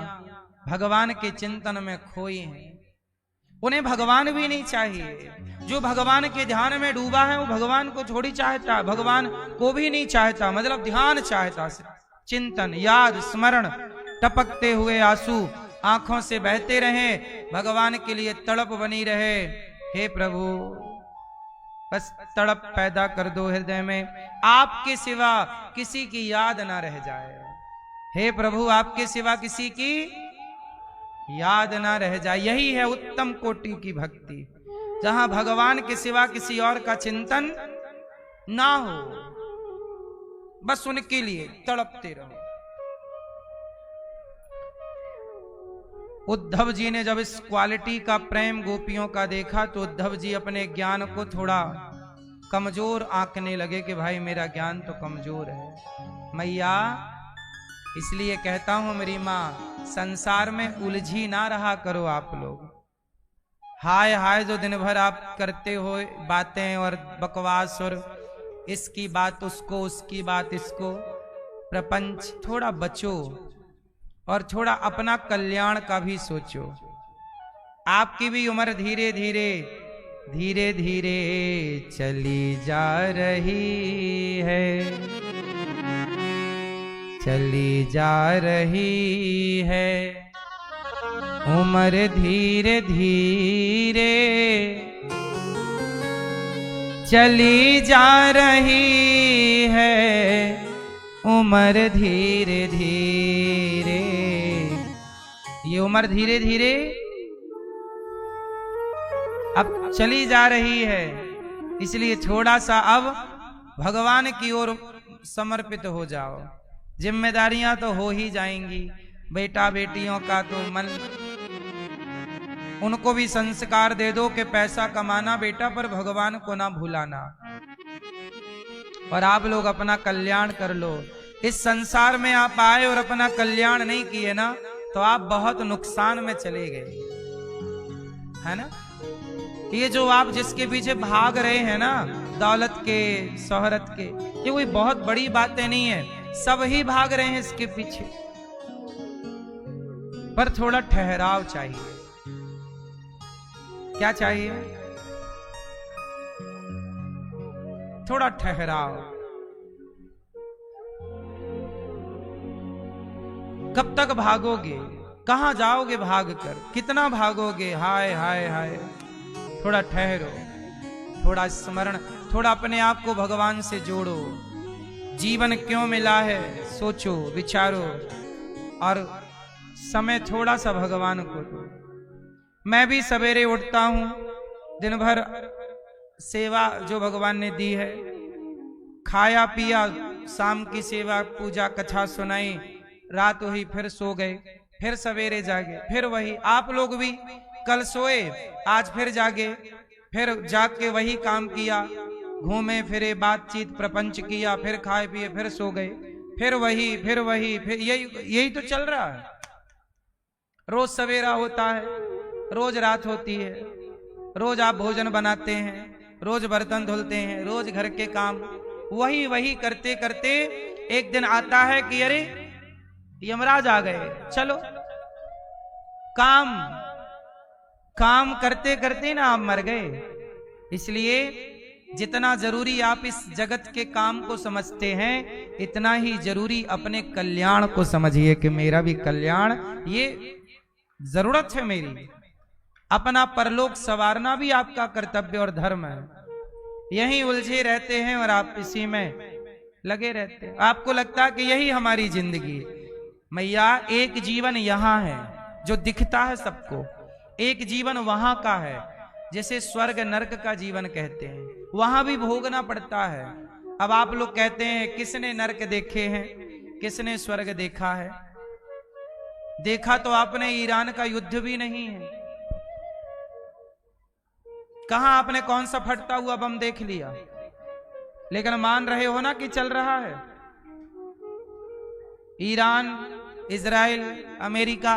भगवान के चिंतन में खोई हैं, उन्हें भगवान भी नहीं चाहिए। जो भगवान के ध्यान में डूबा है वो भगवान को थोड़ी चाहता, भगवान को भी नहीं चाहता, मतलब ध्यान चाहता, चिंतन, याद, स्मरण, टपकते हुए आंसू आंखों से बहते रहे, भगवान के लिए तड़प बनी रहे। हे प्रभु बस तड़प पैदा कर दो हृदय में, आपके सिवा किसी की याद ना रह जाए। हे प्रभु आपके सिवा किसी की याद ना रह जाए। यही है उत्तम कोटि की भक्ति, जहां भगवान के सिवा किसी और का चिंतन ना हो, बस उनके लिए तड़पते रहो। उद्धव जी ने जब इस क्वालिटी का प्रेम गोपियों का देखा तो उद्धव जी अपने ज्ञान को थोड़ा कमजोर आंकने लगे कि भाई मेरा ज्ञान तो कमजोर है मैया, इसलिए कहता हूं मेरी माँ, संसार में उलझी ना रहा करो आप लोग। हाय हाय जो दिन भर आप करते हो बातें और बकवास, और इसकी बात उसको, उसकी बात इसको, प्रपंच, थोड़ा बचो और थोड़ा अपना कल्याण का भी सोचो। आपकी भी उम्र धीरे धीरे धीरे धीरे चली जा रही है, चली जा रही है, उम्र धीरे धीरे चली जा रही है, उम्र धीरे धीरे। ये उम्र धीरे धीरे अब चली जा रही है, इसलिए थोड़ा सा अब भगवान की ओर समर्पित हो जाओ। जिम्मेदारियां तो हो ही जाएंगी, बेटा बेटियों का तो मन, उनको भी संस्कार दे दो कि पैसा कमाना बेटा, पर भगवान को ना भूलाना, और आप लोग अपना कल्याण कर लो। इस संसार में आप आए और अपना कल्याण नहीं किए ना, तो आप बहुत नुकसान में चले गए, है ना। ये जो आप जिसके पीछे भाग रहे हैं ना, दौलत के, शोहरत के, ये कोई बहुत बड़ी बातें नहीं है, सब ही भाग रहे हैं इसके पीछे, पर थोड़ा ठहराव चाहिए। क्या चाहिए? थोड़ा ठहराव। कब तक भागोगे? कहां जाओगे भागकर? कितना भागोगे? हाय हाय हाय। थोड़ा ठहरो, थोड़ा स्मरण, थोड़ा अपने आप को भगवान से जोड़ो। जीवन क्यों मिला है सोचो, विचारो, और समय थोड़ा सा भगवान को दो। मैं भी सवेरे उठता हूं, दिन भर सेवा जो भगवान ने दी है, खाया पिया, शाम की सेवा, पूजा, कथा सुनाई, रात हुई फिर सो गए, फिर सवेरे जागे, फिर वही। आप लोग भी कल सोए, आज फिर जागे, फिर जाग के वही काम किया, घूमे फिरे, बातचीत प्रपंच किया, फिर खाए पिए, फिर सो गए, फिर वही, फिर वही, फिर यही तो चल रहा है। रोज सवेरा होता है, रोज रात होती है, रोज आप भोजन बनाते हैं, रोज बर्तन धुलते हैं, रोज घर के काम, वही वही करते करते एक दिन आता है कि अरे यमराज आ गए, चलो काम काम करते करते ना आप मर गए। इसलिए जितना जरूरी आप इस जगत के काम को समझते हैं, इतना ही जरूरी अपने कल्याण को समझिए कि मेरा भी कल्याण ये जरूरत है मेरी। अपना परलोक संवारना भी आपका कर्तव्य और धर्म है। यहीं उलझे रहते हैं और आप इसी में लगे रहते हैं। आपको लगता है कि यही हमारी जिंदगी। मैया एक जीवन यहाँ है जो दिखता है सबको, एक जीवन वहां का है, जैसे स्वर्ग नरक का जीवन कहते हैं, वहां भी भोगना पड़ता है। अब आप लोग कहते हैं किसने नरक देखे हैं, किसने स्वर्ग देखा है? देखा तो आपने ईरान का युद्ध भी नहीं है। कहां आपने कौन सा फटता हुआ बम देख लिया? लेकिन मान रहे हो ना कि चल रहा है। ईरान, इजराइल, अमेरिका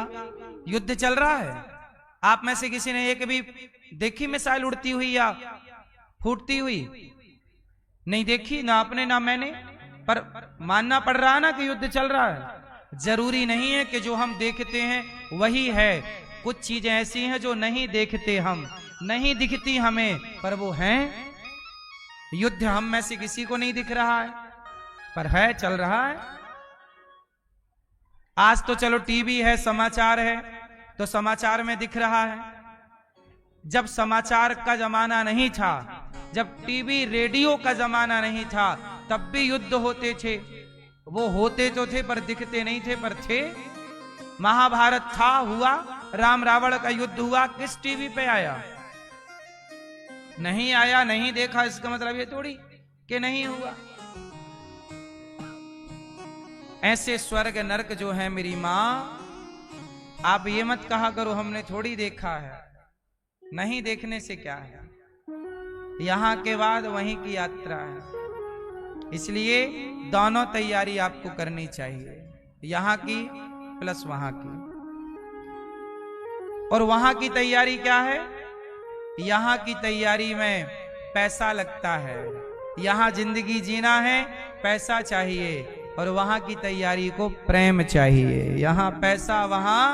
युद्ध चल रहा है। आप में से किसी ने एक भी देखी मिसाइल उड़ती हुई या फूटती हुई? नहीं देखी, ना आपने ना मैंने, पर मानना पड़ रहा है ना कि युद्ध चल रहा है। जरूरी नहीं है कि जो हम देखते हैं वही है। कुछ चीजें ऐसी हैं जो नहीं देखते हम, नहीं दिखती हमें, पर वो हैं। युद्ध हम में से किसी को नहीं दिख रहा है, पर है, चल रहा है। आज तो चलो टीवी है, समाचार है, तो समाचार में दिख रहा है। जब समाचार का जमाना नहीं था, जब टीवी रेडियो का जमाना नहीं था, तब भी युद्ध होते थे। वो होते तो थे पर दिखते नहीं थे, पर थे। महाभारत था, हुआ, राम रावण का युद्ध हुआ, किस टीवी पे आया? नहीं आया, नहीं देखा, इसका मतलब ये थोड़ी कि नहीं हुआ। ऐसे स्वर्ग नरक जो है मेरी मां, आप ये मत कहा करो हमने थोड़ी देखा है। नहीं देखने से क्या है, यहां के बाद वहीं की यात्रा है। इसलिए दोनों तैयारी आपको करनी चाहिए, यहां की प्लस वहां की। और वहां की तैयारी क्या है? यहां की तैयारी में पैसा लगता है। यहां जिंदगी जीना है, पैसा चाहिए, और वहां की तैयारी को प्रेम चाहिए। यहां पैसा, वहां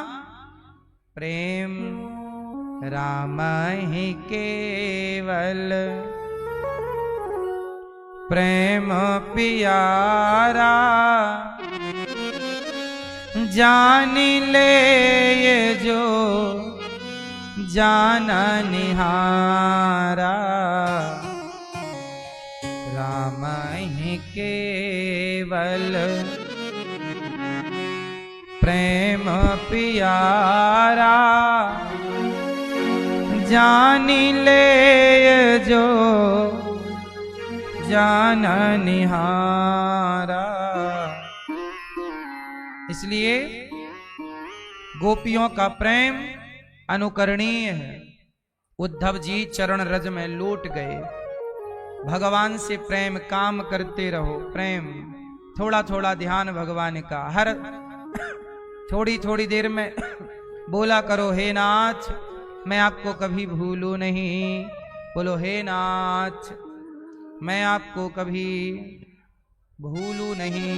प्रेम। राम ही केवल प्रेम पियारा, जान ले ये जो जाना निहारा। राम ही केवल प्रेम पियारा, जान ले जो जाना निहारा। इसलिए गोपियों का प्रेम अनुकरणीय है। उद्धव जी चरण रज में लौट गए। भगवान से प्रेम, काम करते रहो, प्रेम, थोड़ा थोड़ा ध्यान भगवान का। हर थोड़ी थोड़ी देर में बोला करो, हे नाथ मैं आपको कभी भूलूं नहीं। बोलो, हे नाथ मैं आपको कभी भूलूं नहीं।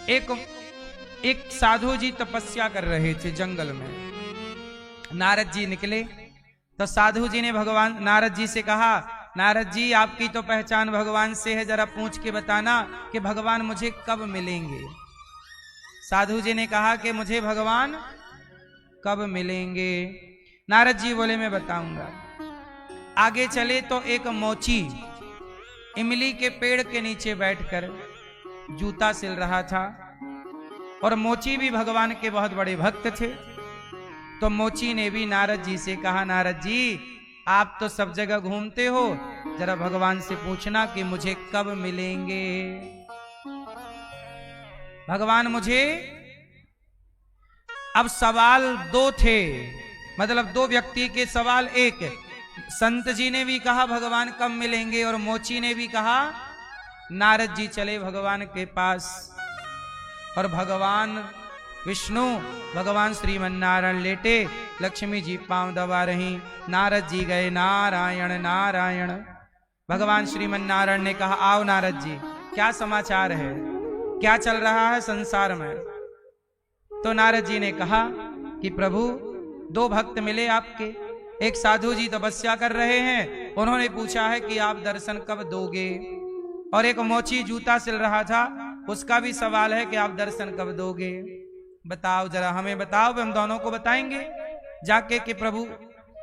एक साधु जी तपस्या कर रहे थे जंगल में। नारद जी निकले तो साधु जी ने भगवान नारद जी से कहा, नारद जी आपकी तो पहचान भगवान से है, जरा पूछ के बताना कि भगवान मुझे कब मिलेंगे। साधु जी ने कहा कि मुझे भगवान कब मिलेंगे। नारद जी बोले मैं बताऊंगा। आगे चले तो एक मोची इमली के पेड़ के नीचे बैठकर जूता सिल रहा था, और मोची भी भगवान के बहुत बड़े भक्त थे। तो मोची ने भी नारद जी से कहा, नारद जी आप तो सब जगह घूमते हो, जरा भगवान से पूछना कि मुझे कब मिलेंगे। भगवान मुझे, अब सवाल दो थे, मतलब दो व्यक्ति के सवाल एक, संत जी ने भी कहा भगवान कब मिलेंगे, और मोची ने भी कहा। नारद जी चले भगवान के पास, और भगवान विष्णु, भगवान श्रीमन्नारायण लेटे, लक्ष्मी जी पांव दबा रही। नारद जी गए, नारायण नारायण। भगवान श्रीमन्नारायण ने कहा आओ नारद जी, क्या समाचार है, क्या चल रहा है संसार में। तो नारद जी ने कहा कि प्रभु दो भक्त मिले आपके, एक साधु जी तपस्या कर रहे हैं, उन्होंने पूछा है कि आप दर्शन कब दोगे, और एक मोची जूता सिल रहा था, उसका भी सवाल है कि आप दर्शन कब दोगे। बताओ जरा, हमें बताओ, हम दोनों को बताएंगे जाके कि प्रभु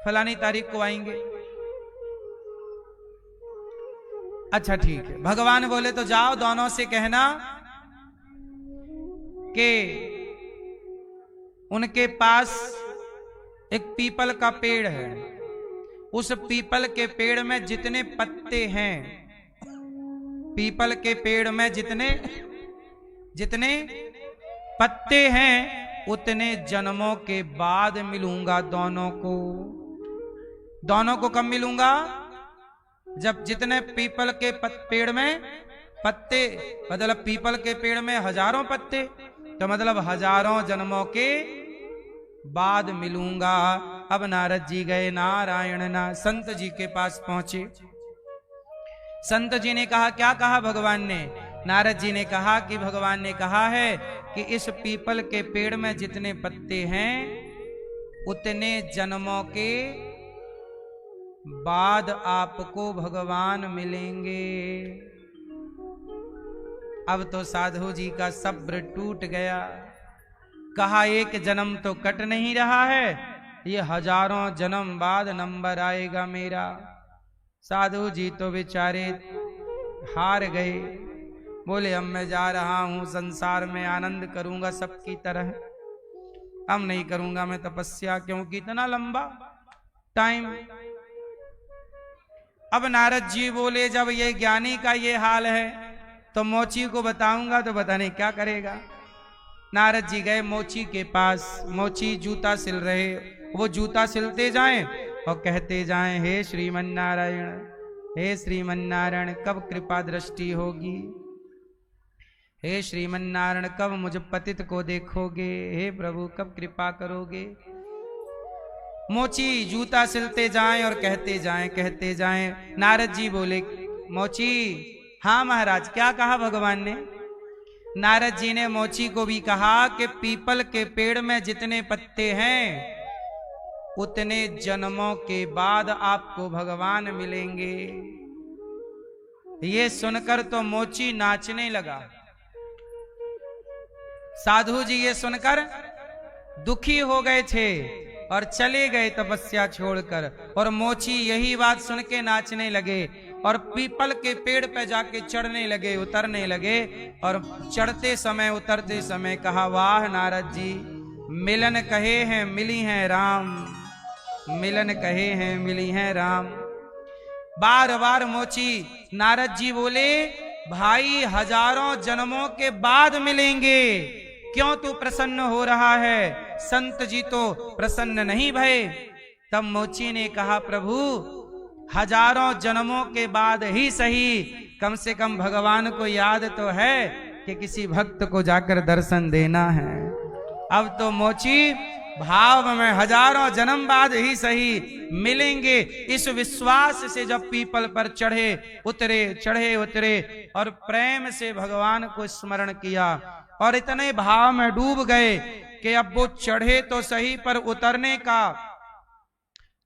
फलानी तारीख को आएंगे। अच्छा ठीक है। भगवान बोले तो जाओ दोनों से कहना कि उनके पास एक पीपल का पेड़ है, उस पीपल के पेड़ में जितने पत्ते हैं, पीपल के पेड़ में जितने जितने पत्ते हैं, उतने जन्मों के बाद मिलूंगा दोनों को। दोनों को कब मिलूंगा? जब जितने पीपल के पेड़ में पत्ते, मतलब पीपल के पेड़ में हजारों पत्ते, तो मतलब हजारों जन्मों के बाद मिलूंगा। अब नारद जी गए, नारायण ना, संत जी के पास पहुंचे। संत जी ने कहा, क्या कहा भगवान ने? नारद जी ने कहा कि भगवान ने कहा है कि इस पीपल के पेड़ में जितने पत्ते हैं, उतने जन्मों के बाद आपको भगवान मिलेंगे। अब तो साधु जी का सब्र टूट गया। कहा एक जन्म तो कट नहीं रहा है, ये हजारों जन्म बाद नंबर आएगा मेरा। साधु जी तो बेचारे हार गए, बोले अब मैं जा रहा हूं संसार में आनंद करूंगा सबकी तरह, अब नहीं करूंगा मैं तपस्या, क्योंकि इतना लंबा टाइम। अब नारद जी बोले जब ये ज्ञानी का ये हाल है तो मोची को बताऊंगा तो पता नहीं क्या करेगा। नारद जी गए मोची के पास, मोची जूता सिल रहे, वो जूता सिलते जाएं और कहते जाएं, हे श्रीमन्नारायण, हे श्रीमन्नारायण कब कृपा दृष्टि होगी, हे श्रीमन्नारायण कब मुझ पतित को देखोगे, हे प्रभु कब कृपा करोगे। मोची जूता सिलते जाएं और कहते जाएं। नारद जी बोले, मोची, हाँ महाराज, क्या कहा भगवान ने? नारद जी ने मोची को भी कहा कि पीपल के पेड़ में जितने पत्ते हैं, उतने जन्मों के बाद आपको भगवान मिलेंगे। ये सुनकर तो मोची नाचने लगा। साधु जी ये सुनकर दुखी हो गए थे और चले गए तपस्या छोड़कर, और मोची यही बात सुन के नाचने लगे और पीपल के पेड़ पे जाके चढ़ने लगे, उतरने लगे, और चढ़ते समय उतरते समय कहा, वाह नारद जी, मिलन कहे हैं मिली हैं राम, मिलन कहे हैं मिली हैं राम। बार बार मोची, नारद जी बोले, भाई हजारों जन्मों के बाद मिलेंगे, क्यों तू प्रसन्न हो रहा है? संत जी तो प्रसन्न नहीं भये। तब मोची ने कहा, प्रभु हजारों जन्मों के बाद ही सही, कम से कम भगवान को याद तो है कि किसी भक्त को जाकर दर्शन देना है। अब तो मोची भाव में हजारों जन्म बाद ही सही मिलेंगे, इस विश्वास से जब पीपल पर चढ़े उतरे और प्रेम से भगवान को स्मरण किया, और इतने भाव में डूब गए कि अब वो चढ़े तो सही पर उतरने का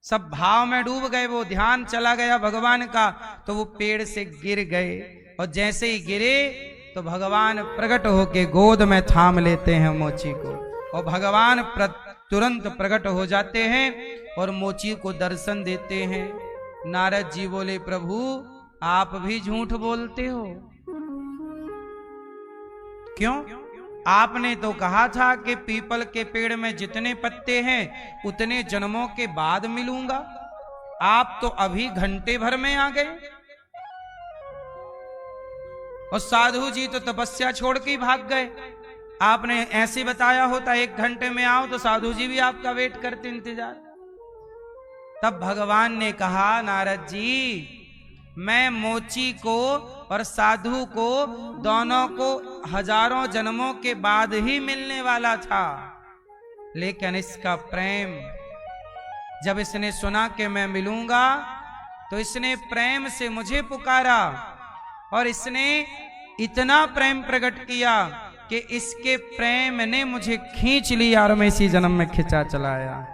सब भाव में डूब गए, वो ध्यान चला गया भगवान का, तो वो पेड़ से गिर गए, और जैसे ही गिरे तो भगवान प्रकट होके गोद में थाम लेते हैं मोची को, और भगवान तुरंत प्रकट हो जाते हैं और मोची को दर्शन देते हैं। नारद जी बोले, प्रभु आप भी झूठ बोलते हो, क्यों? आपने तो कहा था कि पीपल के पेड़ में जितने पत्ते हैं उतने जन्मों के बाद मिलूंगा, आप तो अभी घंटे भर में आ गए। और साधु जी तो तपस्या छोड़ के ही भाग गए। आपने ऐसे बताया होता 1 घंटे में आओ तो साधु जी भी आपका वेट करते इंतजार। तब भगवान ने कहा नारद जी, मैं मोची को और साधु को दोनों को हजारों जन्मों के बाद ही मिलने वाला था, लेकिन इसका प्रेम, जब इसने सुना कि मैं मिलूंगा तो इसने प्रेम से मुझे पुकारा और इसने इतना प्रेम प्रकट किया कि इसके प्रेम ने मुझे खींच लिया और मैं इसी जन्म में खिंचा चला आया।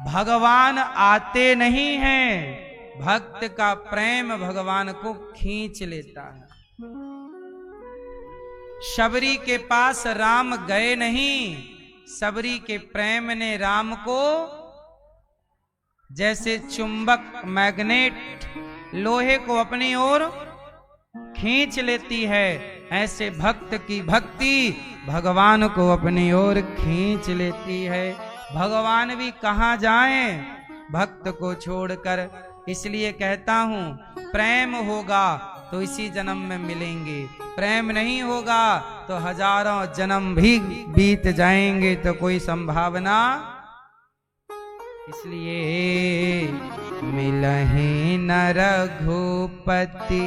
भगवान आते नहीं हैं, भक्त का प्रेम भगवान को खींच लेता है। शबरी के पास राम गए नहीं, शबरी के प्रेम ने राम को, जैसे चुंबक मैग्नेट लोहे को अपनी ओर खींच लेती है, ऐसे भक्त की भक्ति भगवान को अपनी ओर खींच लेती है। भगवान भी कहां जाएं भक्त को छोड़कर। इसलिए कहता हूं, प्रेम होगा तो इसी जन्म में मिलेंगे, प्रेम नहीं होगा तो हजारों जन्म भी बीत जाएंगे, तो कोई संभावना। इसलिए मिलहि न रघुपति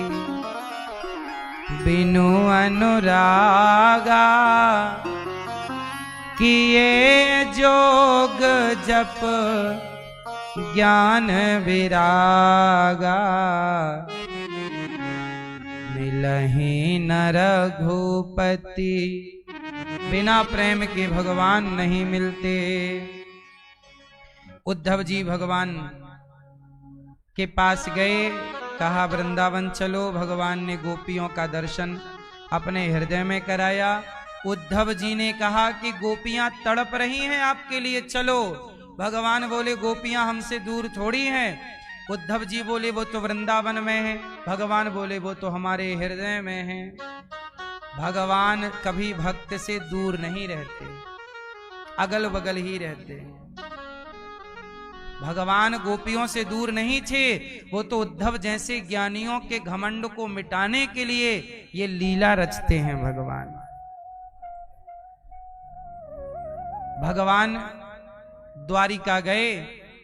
बिनु अनुरागा, किए जोग जप ज्ञान विरागा। मिलहि न रघुपति, बिना प्रेम के भगवान नहीं मिलते। उद्धव जी भगवान के पास गए, कहा वृंदावन चलो। भगवान ने गोपियों का दर्शन अपने हृदय में कराया। उद्धव जी ने कहा कि गोपियां तड़प रही हैं आपके लिए, चलो। भगवान बोले गोपियां हमसे दूर थोड़ी हैं। उद्धव जी बोले वो तो वृंदावन में है। भगवान बोले वो तो हमारे हृदय में है। भगवान कभी भक्त से दूर नहीं रहते, अगल बगल ही रहते हैं। भगवान गोपियों से दूर नहीं थे, वो तो उद्धव जैसे ज्ञानियों के घमंड को मिटाने के लिए ये लीला रचते हैं। भगवान द्वारिका गए,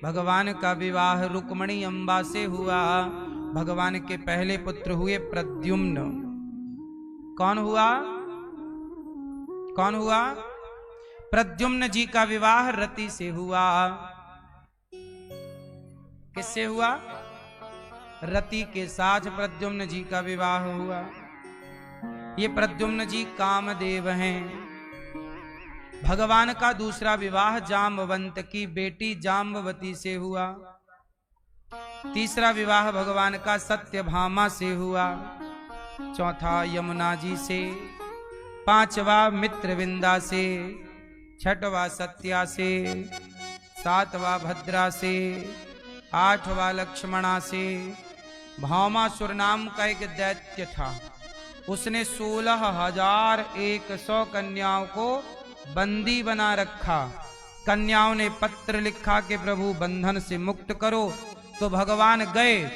भगवान का विवाह रुक्मणी अम्बा से हुआ। भगवान के पहले पुत्र हुए प्रद्युम्न। कौन हुआ? कौन हुआ? प्रद्युम्न जी का विवाह रति से हुआ। किससे हुआ? रति के साथ प्रद्युम्न जी का विवाह हुआ। ये प्रद्युम्न जी कामदेव हैं। भगवान का दूसरा विवाह जाम्बवंत की बेटी जाम्बवती से हुआ। तीसरा विवाह भगवान का सत्यभामा से हुआ। चौथा यमुना जी से। पांचवा मित्रविंदा से। छठवा सत्या से। सातवा भद्रा से। आठवां लक्ष्मणा से। भौमासुर नाम का एक दैत्य था, उसने 16,100 कन्याओं को बंदी बना रखा। कन्याओं ने पत्र लिखा कि प्रभु बंधन से मुक्त करो, तो भगवान गए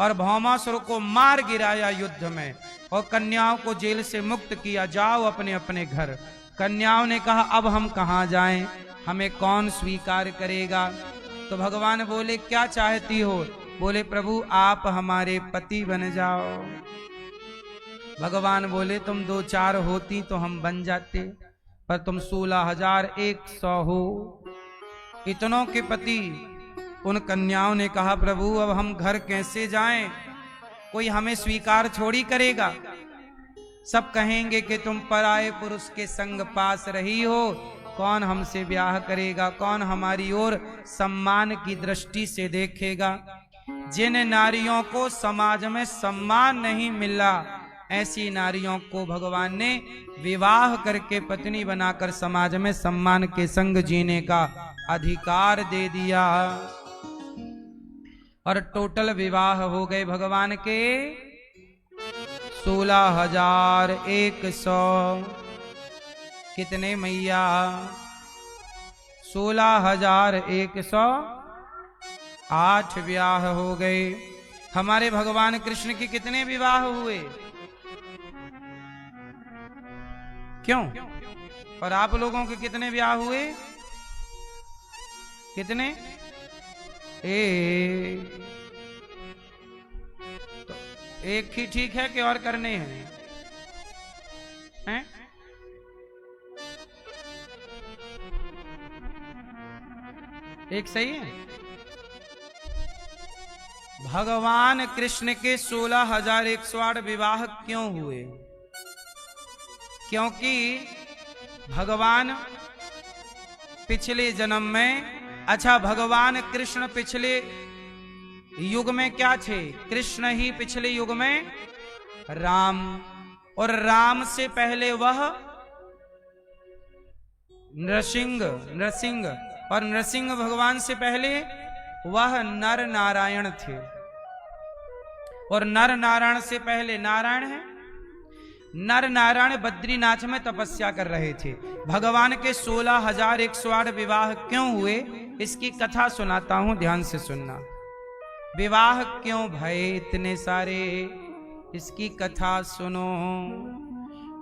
और भौमासुर को मार गिराया युद्ध में और कन्याओं को जेल से मुक्त किया। जाओ अपने अपने घर। कन्याओं ने कहा अब हम कहाँ जाएं, हमें कौन स्वीकार करेगा? तो भगवान बोले क्या चाहती हो? बोले प्रभु आप हमारे पति बन जाओ। भगवान बोले तुम 2-4 होती तो हम बन जाते, पर तुम 16,100 हो, इतनों के पति। उन कन्याओं ने कहा प्रभु अब हम घर कैसे जाएं, कोई हमें स्वीकार छोड़ी करेगा। सब कहेंगे कि तुम पराये पुरुष के संग पास रही हो, कौन हमसे ब्याह करेगा, कौन हमारी ओर सम्मान की दृष्टि से देखेगा। जिन नारियों को समाज में सम्मान नहीं मिला, ऐसी नारियों को भगवान ने विवाह करके पत्नी बनाकर समाज में सम्मान के संग जीने का अधिकार दे दिया। और टोटल विवाह हो गए भगवान के 16,100। कितने मैया? 16,108 विवाह हो गए। हमारे भगवान कृष्ण के कितने विवाह हुए? क्यों? और आप लोगों के कितने ब्याह हुए? कितने? तो एक ही ठीक है कि और करने हैं? हैं? एक सही है। भगवान कृष्ण के 16,108 विवाह क्यों हुए? क्योंकि भगवान पिछले जन्म में, अच्छा भगवान कृष्ण पिछले युग में क्या थे? कृष्ण ही पिछले युग में राम, और राम से पहले वह नरसिंह, और नरसिंह भगवान से पहले वह नर नारायण थे, और नर नारायण से पहले नारायण है। नर नारायण बद्रीनाथ में तपस्या कर रहे थे। भगवान के 16,108 विवाह क्यों हुए, इसकी कथा सुनाता हूं, ध्यान से सुनना। विवाह क्यों भये इतने सारे, इसकी कथा सुनो।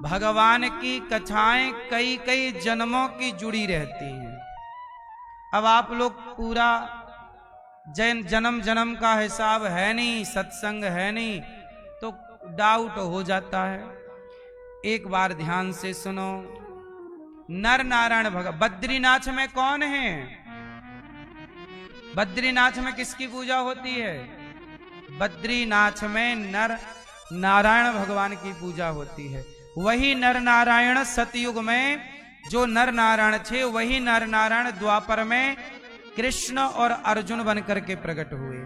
भगवान की कथाएं कई कई जन्मों की जुड़ी रहती हैं। अब आप लोग पूरा जन्म जन्म का हिसाब है नहीं, सत्संग है नहीं, तो डाउट हो जाता है। एक बार ध्यान से सुनो। नर नारायण बद्रीनाथ में कौन है? बद्रीनाथ में किसकी पूजा होती है? बद्रीनाथ में नर नारायण भगवान की पूजा होती है। वही नर नारायण सतयुग में जो नर नारायण थे, वही नर नारायण द्वापर में कृष्ण और अर्जुन बनकर के प्रकट हुए।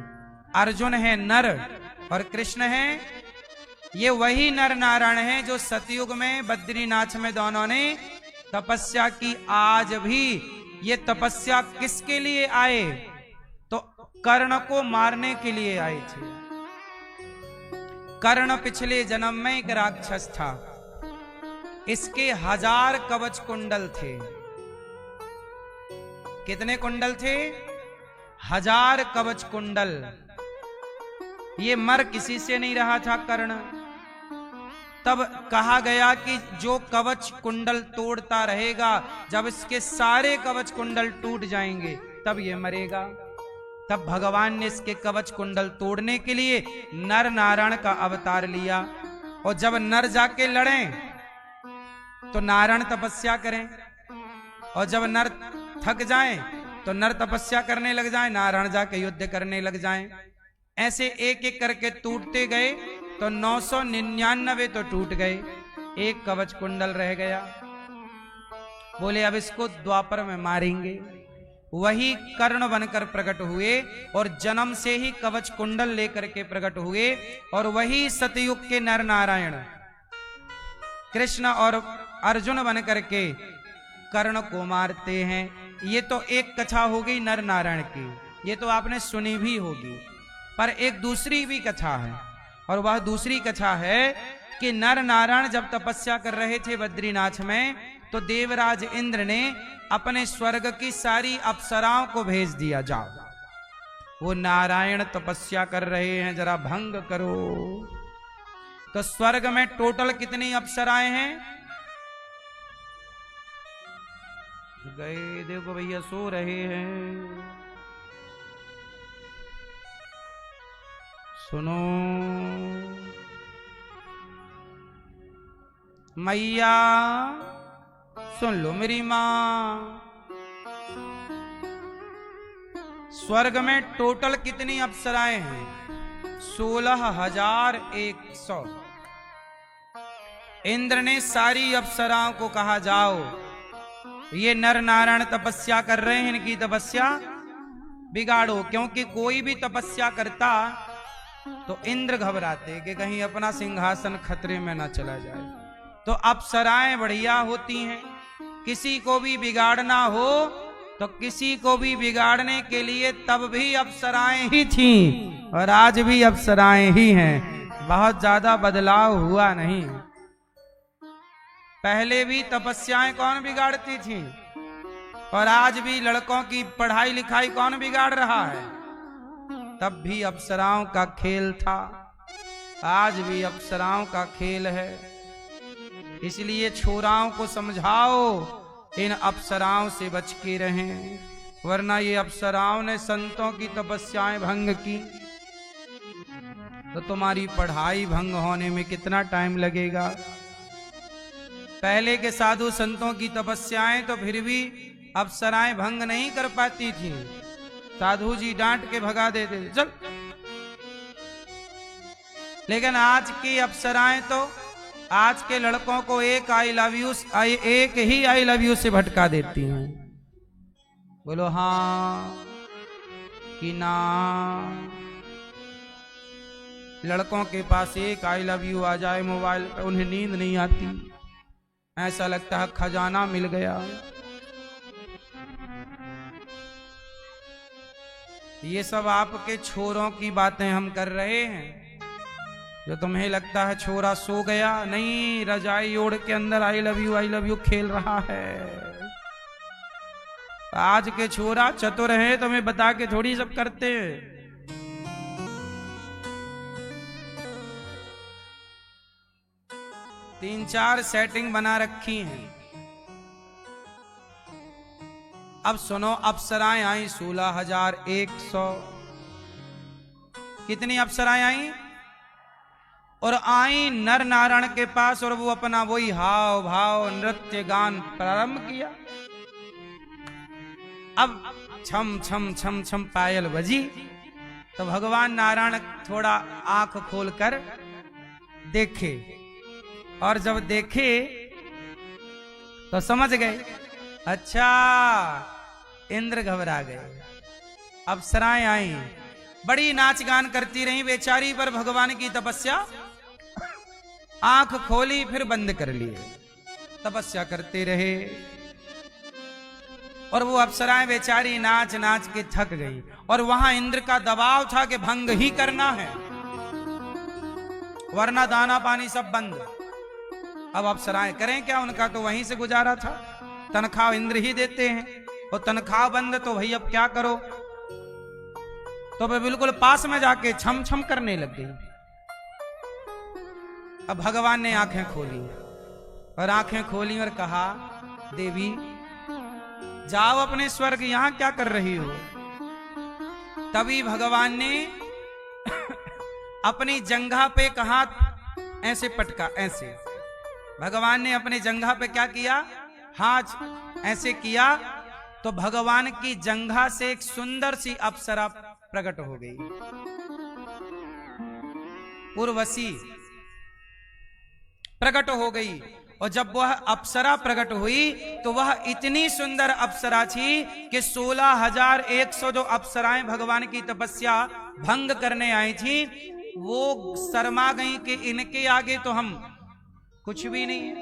अर्जुन है नर और कृष्ण है, ये वही नर नारायण हैं जो सतयुग में बद्रीनाथ में दोनों ने तपस्या की। आज भी ये तपस्या किसके लिए आए? तो कर्ण को मारने के लिए आए थे। कर्ण पिछले जन्म में एक राक्षस था। इसके 1000 कवच कुंडल थे। कितने कुंडल थे? 1000 कवच कुंडल। ये मर किसी से नहीं रहा था कर्ण। तब कहा गया कि जो कवच कुंडल तोड़ता रहेगा, जब इसके सारे कवच कुंडल टूट जाएंगे तब ये मरेगा। तब भगवान ने इसके कवच कुंडल तोड़ने के लिए नर नारायण का अवतार लिया। और जब नर जाके लड़ें तो नारायण तपस्या करें, और जब नर थक जाएं तो नर तपस्या करने लग जाएं, नारायण जाके युद्ध करने लग जाएं। ऐसे एक एक करके टूटते गए तो 999 तो टूट गए, एक कवच कुंडल रह गया। बोले अब इसको द्वापर में मारेंगे। वही कर्ण बनकर प्रकट हुए और जन्म से ही कवच कुंडल लेकर के प्रकट हुए, और वही सतयुग के नर नारायण कृष्ण और अर्जुन बनकर के कर्ण को मारते हैं। ये तो एक कथा हो गई नर नारायण की, ये तो आपने सुनी भी होगी। पर एक दूसरी भी कथा है, और वह दूसरी कथा है कि नर नारायण जब तपस्या कर रहे थे बद्रीनाथ में, तो देवराज इंद्र ने अपने स्वर्ग की सारी अप्सराओं को भेज दिया, जाओ वो नारायण तपस्या कर रहे हैं, जरा भंग करो। तो स्वर्ग में टोटल कितनी अप्सराएं हैं? गए देखो भैया, सो रहे हैं। सुनो मैया, सुन लो मेरी मां। स्वर्ग में टोटल कितनी अप्सराएं हैं? 16,100। इंद्र ने सारी अप्सराओं को कहा, जाओ ये नर नारायण तपस्या कर रहे हैं, इनकी तपस्या बिगाड़ो। क्योंकि कोई भी तपस्या करता तो इंद्र घबराते कि कहीं अपना सिंहासन खतरे में ना चला जाए। तो अप्सराएं बढ़िया होती हैं। किसी को भी बिगाड़ना हो तो किसी को भी बिगाड़ने के लिए तब भी अप्सराएं ही थीं, और आज भी अप्सराएं ही हैं। बहुत ज्यादा बदलाव हुआ नहीं। पहले भी तपस्याएं कौन बिगाड़ती थी, और आज भी लड़कों की पढ़ाई लिखाई कौन बिगाड़ रहा है? तब भी अप्सराओं का खेल था, आज भी अप्सराओं का खेल है। इसलिए छोराओं को समझाओ इन अप्सराओं से बच के रहें, वरना ये अप्सराओं ने संतों की तपस्याएं भंग की तो तुम्हारी पढ़ाई भंग होने में कितना टाइम लगेगा। पहले के साधु संतों की तपस्याएं तो फिर भी अप्सराएं भंग नहीं कर पाती थी, साधु जी डांट के भगा देते थे, चल। लेकिन आज की अप्सराएं तो आज के लड़कों को एक ही आई लव यू से भटका देती हैं। बोलो हाँ कि ना। लड़कों के पास एक आई लव यू आ जाए मोबाइल पे, उन्हें नींद नहीं आती, ऐसा लगता है खजाना मिल गया। ये सब आपके छोरों की बातें हम कर रहे हैं। जो तुम्हें लगता है छोरा सो गया, नहीं, रजाई ओढ़ के अंदर आई लव यू खेल रहा है। आज के छोरा चतुर है, तुम्हें बता के थोड़ी सब करते हैं। तीन चार सेटिंग बना रखी हैं। अब सुनो, अप्सराएं आई 16,100। कितनी अप्सराएं आई? और आई नर नारायण के पास, और वो अपना वही हाव भाव नृत्य गान प्रारंभ किया। अब छम छम छम छम पायल बजी तो भगवान नारायण थोड़ा आंख खोलकर देखे, और जब देखे तो समझ गए, अच्छा इंद्र घबरा गए। अप्सराएं आई, बड़ी नाच गान करती रही बेचारी, पर भगवान की तपस्या आंख खोली फिर बंद कर लिए, तपस्या करते रहे। और वो अप्सराएं बेचारी नाच नाच के थक गई, और वहां इंद्र का दबाव था कि भंग ही करना है, वरना दाना पानी सब बंद। अब अप्सराएं करें क्या, उनका तो वहीं से गुजारा था, तनख्वाह इंद्र ही देते हैं, और तनख्वाह बंद तो भाई अब क्या करो। तो वे बिल्कुल पास में जाके छम छम करने लग गई। अब भगवान ने आंखें खोली, और आंखें खोली और कहा, देवी जाओ अपने स्वर्ग, यहां क्या कर रही हो। तभी भगवान ने अपनी जंघा पे कहा, ऐसे पटका, ऐसे। भगवान ने अपनी जंघा पे क्या किया, हाथ ऐसे किया, तो भगवान की जंघा से एक सुंदर सी अप्सरा प्रकट हो गई, उर्वशी प्रकट हो गई। और जब वह अप्सरा प्रकट हुई तो वह इतनी सुंदर अप्सरा थी कि 16,100 जो अप्सराएं भगवान की तपस्या भंग करने आई थी, वो शर्मा गई कि इनके आगे तो हम कुछ भी नहीं है।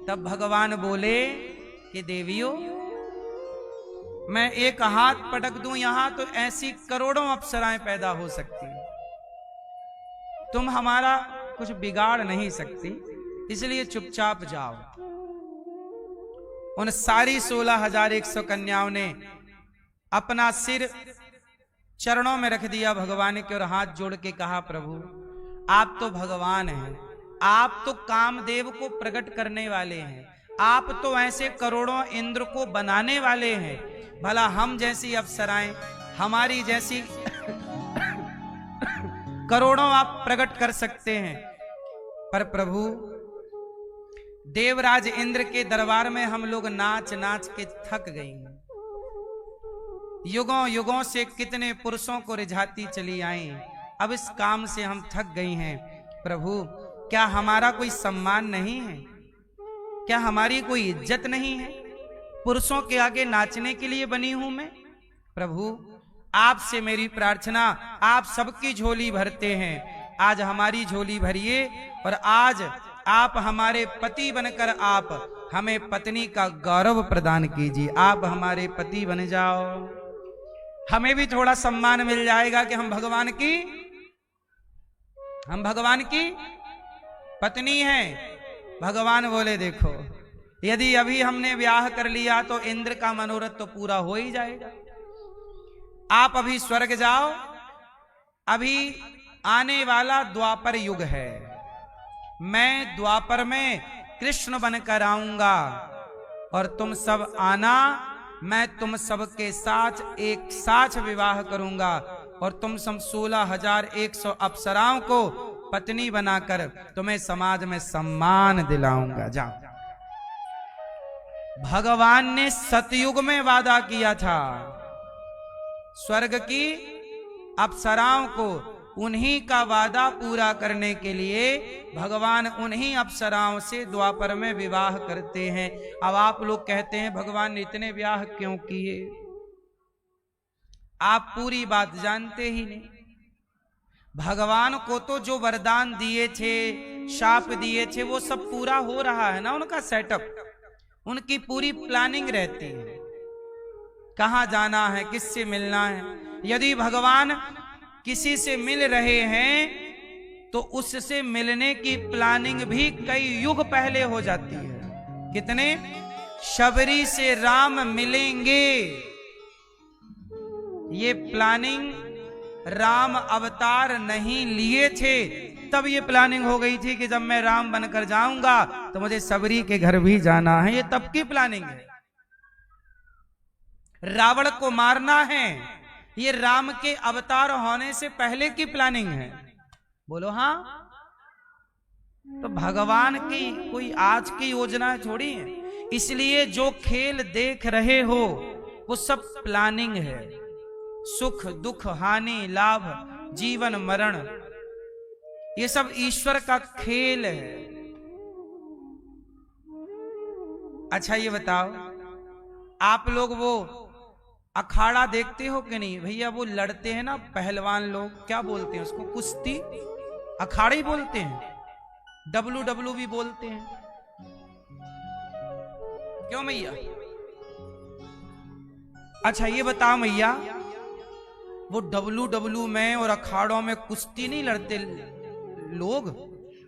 तब भगवान बोले कि देवियों, मैं एक हाथ पटक दूं यहां तो ऐसी करोड़ों अप्सराएं पैदा हो सकती, तुम हमारा कुछ बिगाड़ नहीं सकती, इसलिए चुपचाप जाओ। उन सारी 16,100 कन्याओं ने अपना सिर चरणों में रख दिया भगवान के, और हाथ जोड़ के कहा, प्रभु आप तो भगवान हैं, आप तो कामदेव को प्रकट करने वाले हैं, आप तो ऐसे करोड़ों इंद्र को बनाने वाले हैं, भला हम जैसी अप्सराएं, हमारी जैसी करोड़ों आप प्रकट कर सकते हैं। पर प्रभु, देवराज इंद्र के दरबार में हम लोग नाच नाच के थक गए हैं, युगों युगों से कितने पुरुषों को रिझाती चली आई, अब इस काम से हम थक गई हैं। प्रभु, क्या हमारा कोई सम्मान नहीं है, क्या हमारी कोई इज्जत नहीं है, पुरुषों के आगे नाचने के लिए बनी हूं मैं। प्रभु, आपसे मेरी प्रार्थना, आप सबकी झोली भरते हैं, आज हमारी झोली भरिए, और आज आप हमारे पति बनकर आप हमें पत्नी का गौरव प्रदान कीजिए, आप हमारे पति बन जाओ, हमें भी थोड़ा सम्मान मिल जाएगा कि हम भगवान की पत्नी हैं। भगवान बोले, देखो यदि अभी हमने ब्याह कर लिया तो इंद्र का मनोरथ तो पूरा हो ही जाएगा, आप अभी स्वर्ग जाओ, अभी आने वाला द्वापर युग है, मैं द्वापर में कृष्ण बनकर आऊंगा, और तुम सब आना, मैं तुम सबके साथ एक साथ विवाह करूंगा और तुम सब 16,100 अप्सराओं को पत्नी बनाकर तुम्हें समाज में सम्मान दिलाऊंगा। जाओ। भगवान ने सतयुग में वादा किया था स्वर्ग की अप्सराओं को, उन्हीं का वादा पूरा करने के लिए भगवान उन्हीं अप्सराओं से द्वापर में विवाह करते हैं। अब आप लोग कहते हैं भगवान ने इतने विवाह क्यों किए? आप पूरी बात जानते ही नहीं। भगवान को तो जो वरदान दिए थे, शाप दिए थे, वो सब पूरा हो रहा है ना। उनका सेटअप, उनकी पूरी प्लानिंग रहती है, कहां जाना है, किससे मिलना है। यदि भगवान किसी से मिल रहे हैं तो उससे मिलने की प्लानिंग भी कई युग पहले हो जाती है। कितने? शबरी से राम मिलेंगे, ये प्लानिंग राम अवतार नहीं लिए थे तब ये प्लानिंग हो गई थी कि जब मैं राम बनकर जाऊंगा तो मुझे सबरी के घर भी जाना है। ये तब की प्लानिंग है। रावण को मारना है, ये राम के अवतार होने से पहले की प्लानिंग है। बोलो हाँ। तो भगवान की कोई आज की योजना थोड़ी है। इसलिए जो खेल देख रहे हो वो सब प्लानिंग है। सुख दुख, हानि लाभ, जीवन मरण, ये सब ईश्वर का खेल है। अच्छा ये बताओ, आप लोग वो अखाड़ा देखते हो कि नहीं? भैया वो लड़ते हैं ना पहलवान लोग, क्या बोलते हैं उसको? कुश्ती, अखाड़ा ही बोलते हैं, WWE भी बोलते हैं। क्यों भैया? अच्छा ये बताओ भैया, वो WWE में और अखाड़ों में कुश्ती नहीं लड़ते लोग?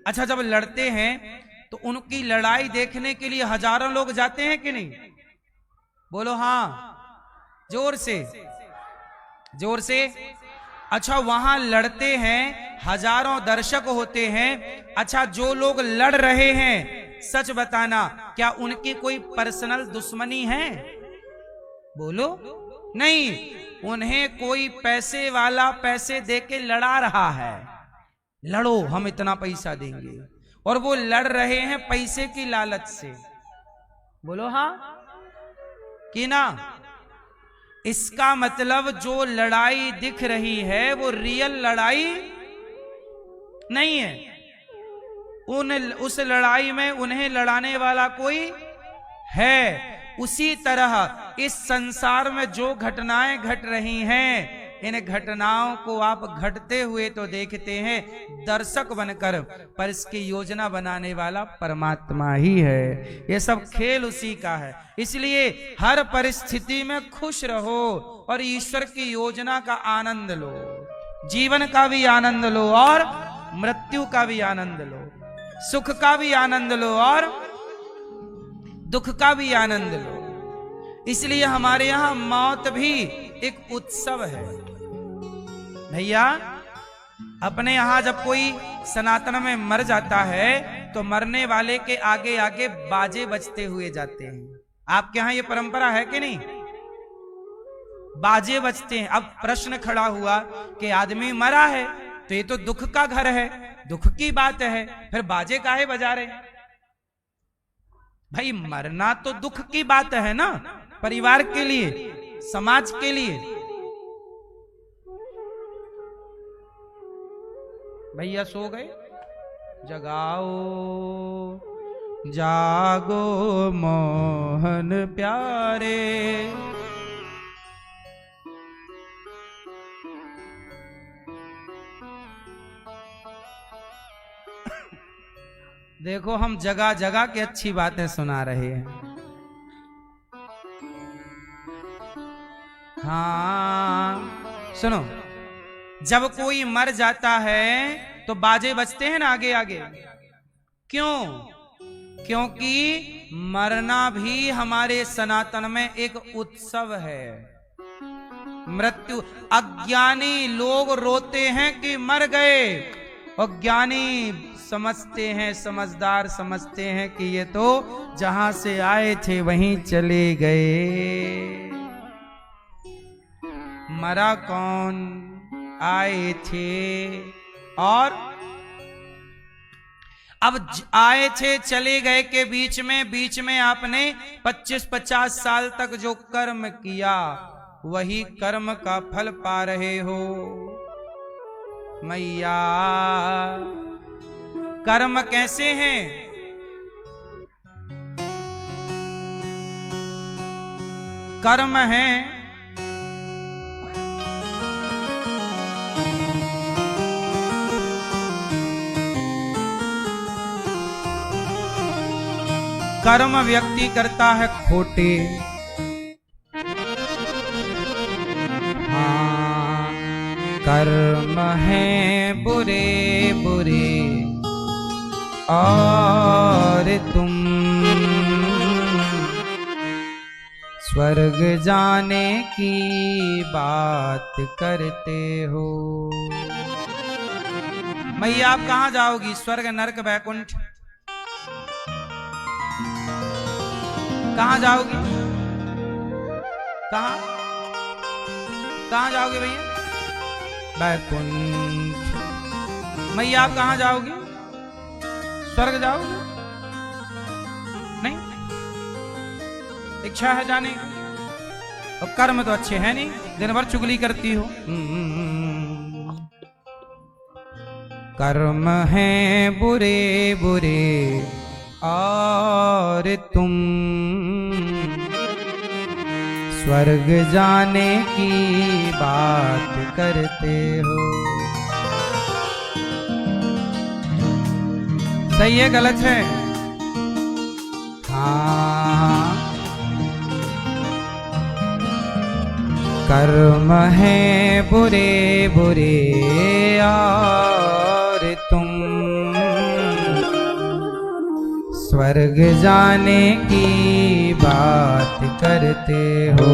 अच्छा जब लड़ते हैं तो उनकी लड़ाई देखने के लिए हजारों लोग जाते हैं कि नहीं? बोलो हाँ, जोर से, जोर से। अच्छा वहां लड़ते हैं, हजारों दर्शक होते हैं। अच्छा जो लोग लड़ रहे हैं, सच बताना, क्या उनकी कोई पर्सनल दुश्मनी है? बोलो नहीं, उन्हें कोई पैसे वाला पैसे देके लड़ा रहा है। लड़ो, हम इतना पैसा देंगे, और वो लड़ रहे हैं पैसे की लालच से। बोलो हाँ कि ना? इसका मतलब जो लड़ाई दिख रही है वो रियल लड़ाई नहीं है। उस लड़ाई में उन्हें लड़ाने वाला कोई है। उसी तरह इस संसार में जो घटनाएं घट रही हैं, इन घटनाओं को आप घटते हुए तो देखते हैं दर्शक बनकर, पर इसकी योजना बनाने वाला परमात्मा ही है। ये सब खेल उसी का है। इसलिए हर परिस्थिति में खुश रहो और ईश्वर की योजना का आनंद लो। जीवन का भी आनंद लो और मृत्यु का भी आनंद लो, सुख का भी आनंद लो और दुख का भी आनंद लो। इसलिए हमारे यहां मौत भी एक उत्सव है। भैया अपने यहां जब कोई सनातन में मर जाता है तो मरने वाले के आगे आगे बाजे बजते हुए जाते हैं। आपके यहां ये परंपरा है कि नहीं? बाजे बजते हैं। अब प्रश्न खड़ा हुआ कि आदमी मरा है तो ये तो दुख का घर है, दुख की बात है, फिर बाजे काहे बजा रहे? भाई मरना तो दुख की बात है ना, परिवार के लिए, समाज के लिए। भैया सो गए? जगाओ जागो मोहन प्यारे, देखो हम जगह जगह की अच्छी बातें सुना रहे हैं। हाँ सुनो, जब कोई मर जाता है तो बाजे बजते हैं ना आगे आगे। क्यों? क्योंकि मरना भी हमारे सनातन में एक उत्सव है। मृत्यु, अज्ञानी लोग रोते हैं कि मर गए, और ज्ञानी समझते हैं, समझदार समझते हैं कि ये तो जहां से आए थे वहीं चले गए। मरा कौन, आए थे और अब आए थे चले गए के बीच में आपने 25-50 साल तक जो कर्म किया वही कर्म का फल पा रहे हो। मैया कर्म कैसे हैं? कर्म है कर्म व्यक्ति करता है खोटे, हाँ कर्म है बुरे बुरे और तुम स्वर्ग जाने की बात करते हो। मैया आप कहाँ जाओगी? स्वर्ग नरक वैकुंठ कहाँ जाओगी? कहाँ कहाँ जाओगे भैया? वैकुंठ। मैया आप कहाँ जाओगी? स्वर्ग जाओगे? नहीं, इच्छा है जाने की और कर्म तो अच्छे हैं नहीं, दिन भर चुगली करती हो। कर्म है बुरे बुरे और तुम स्वर्ग जाने की बात करते हो। सही है गलत है? हाँ कर्म है बुरे बुरे और तुम स्वर्ग जाने की बात करते हो।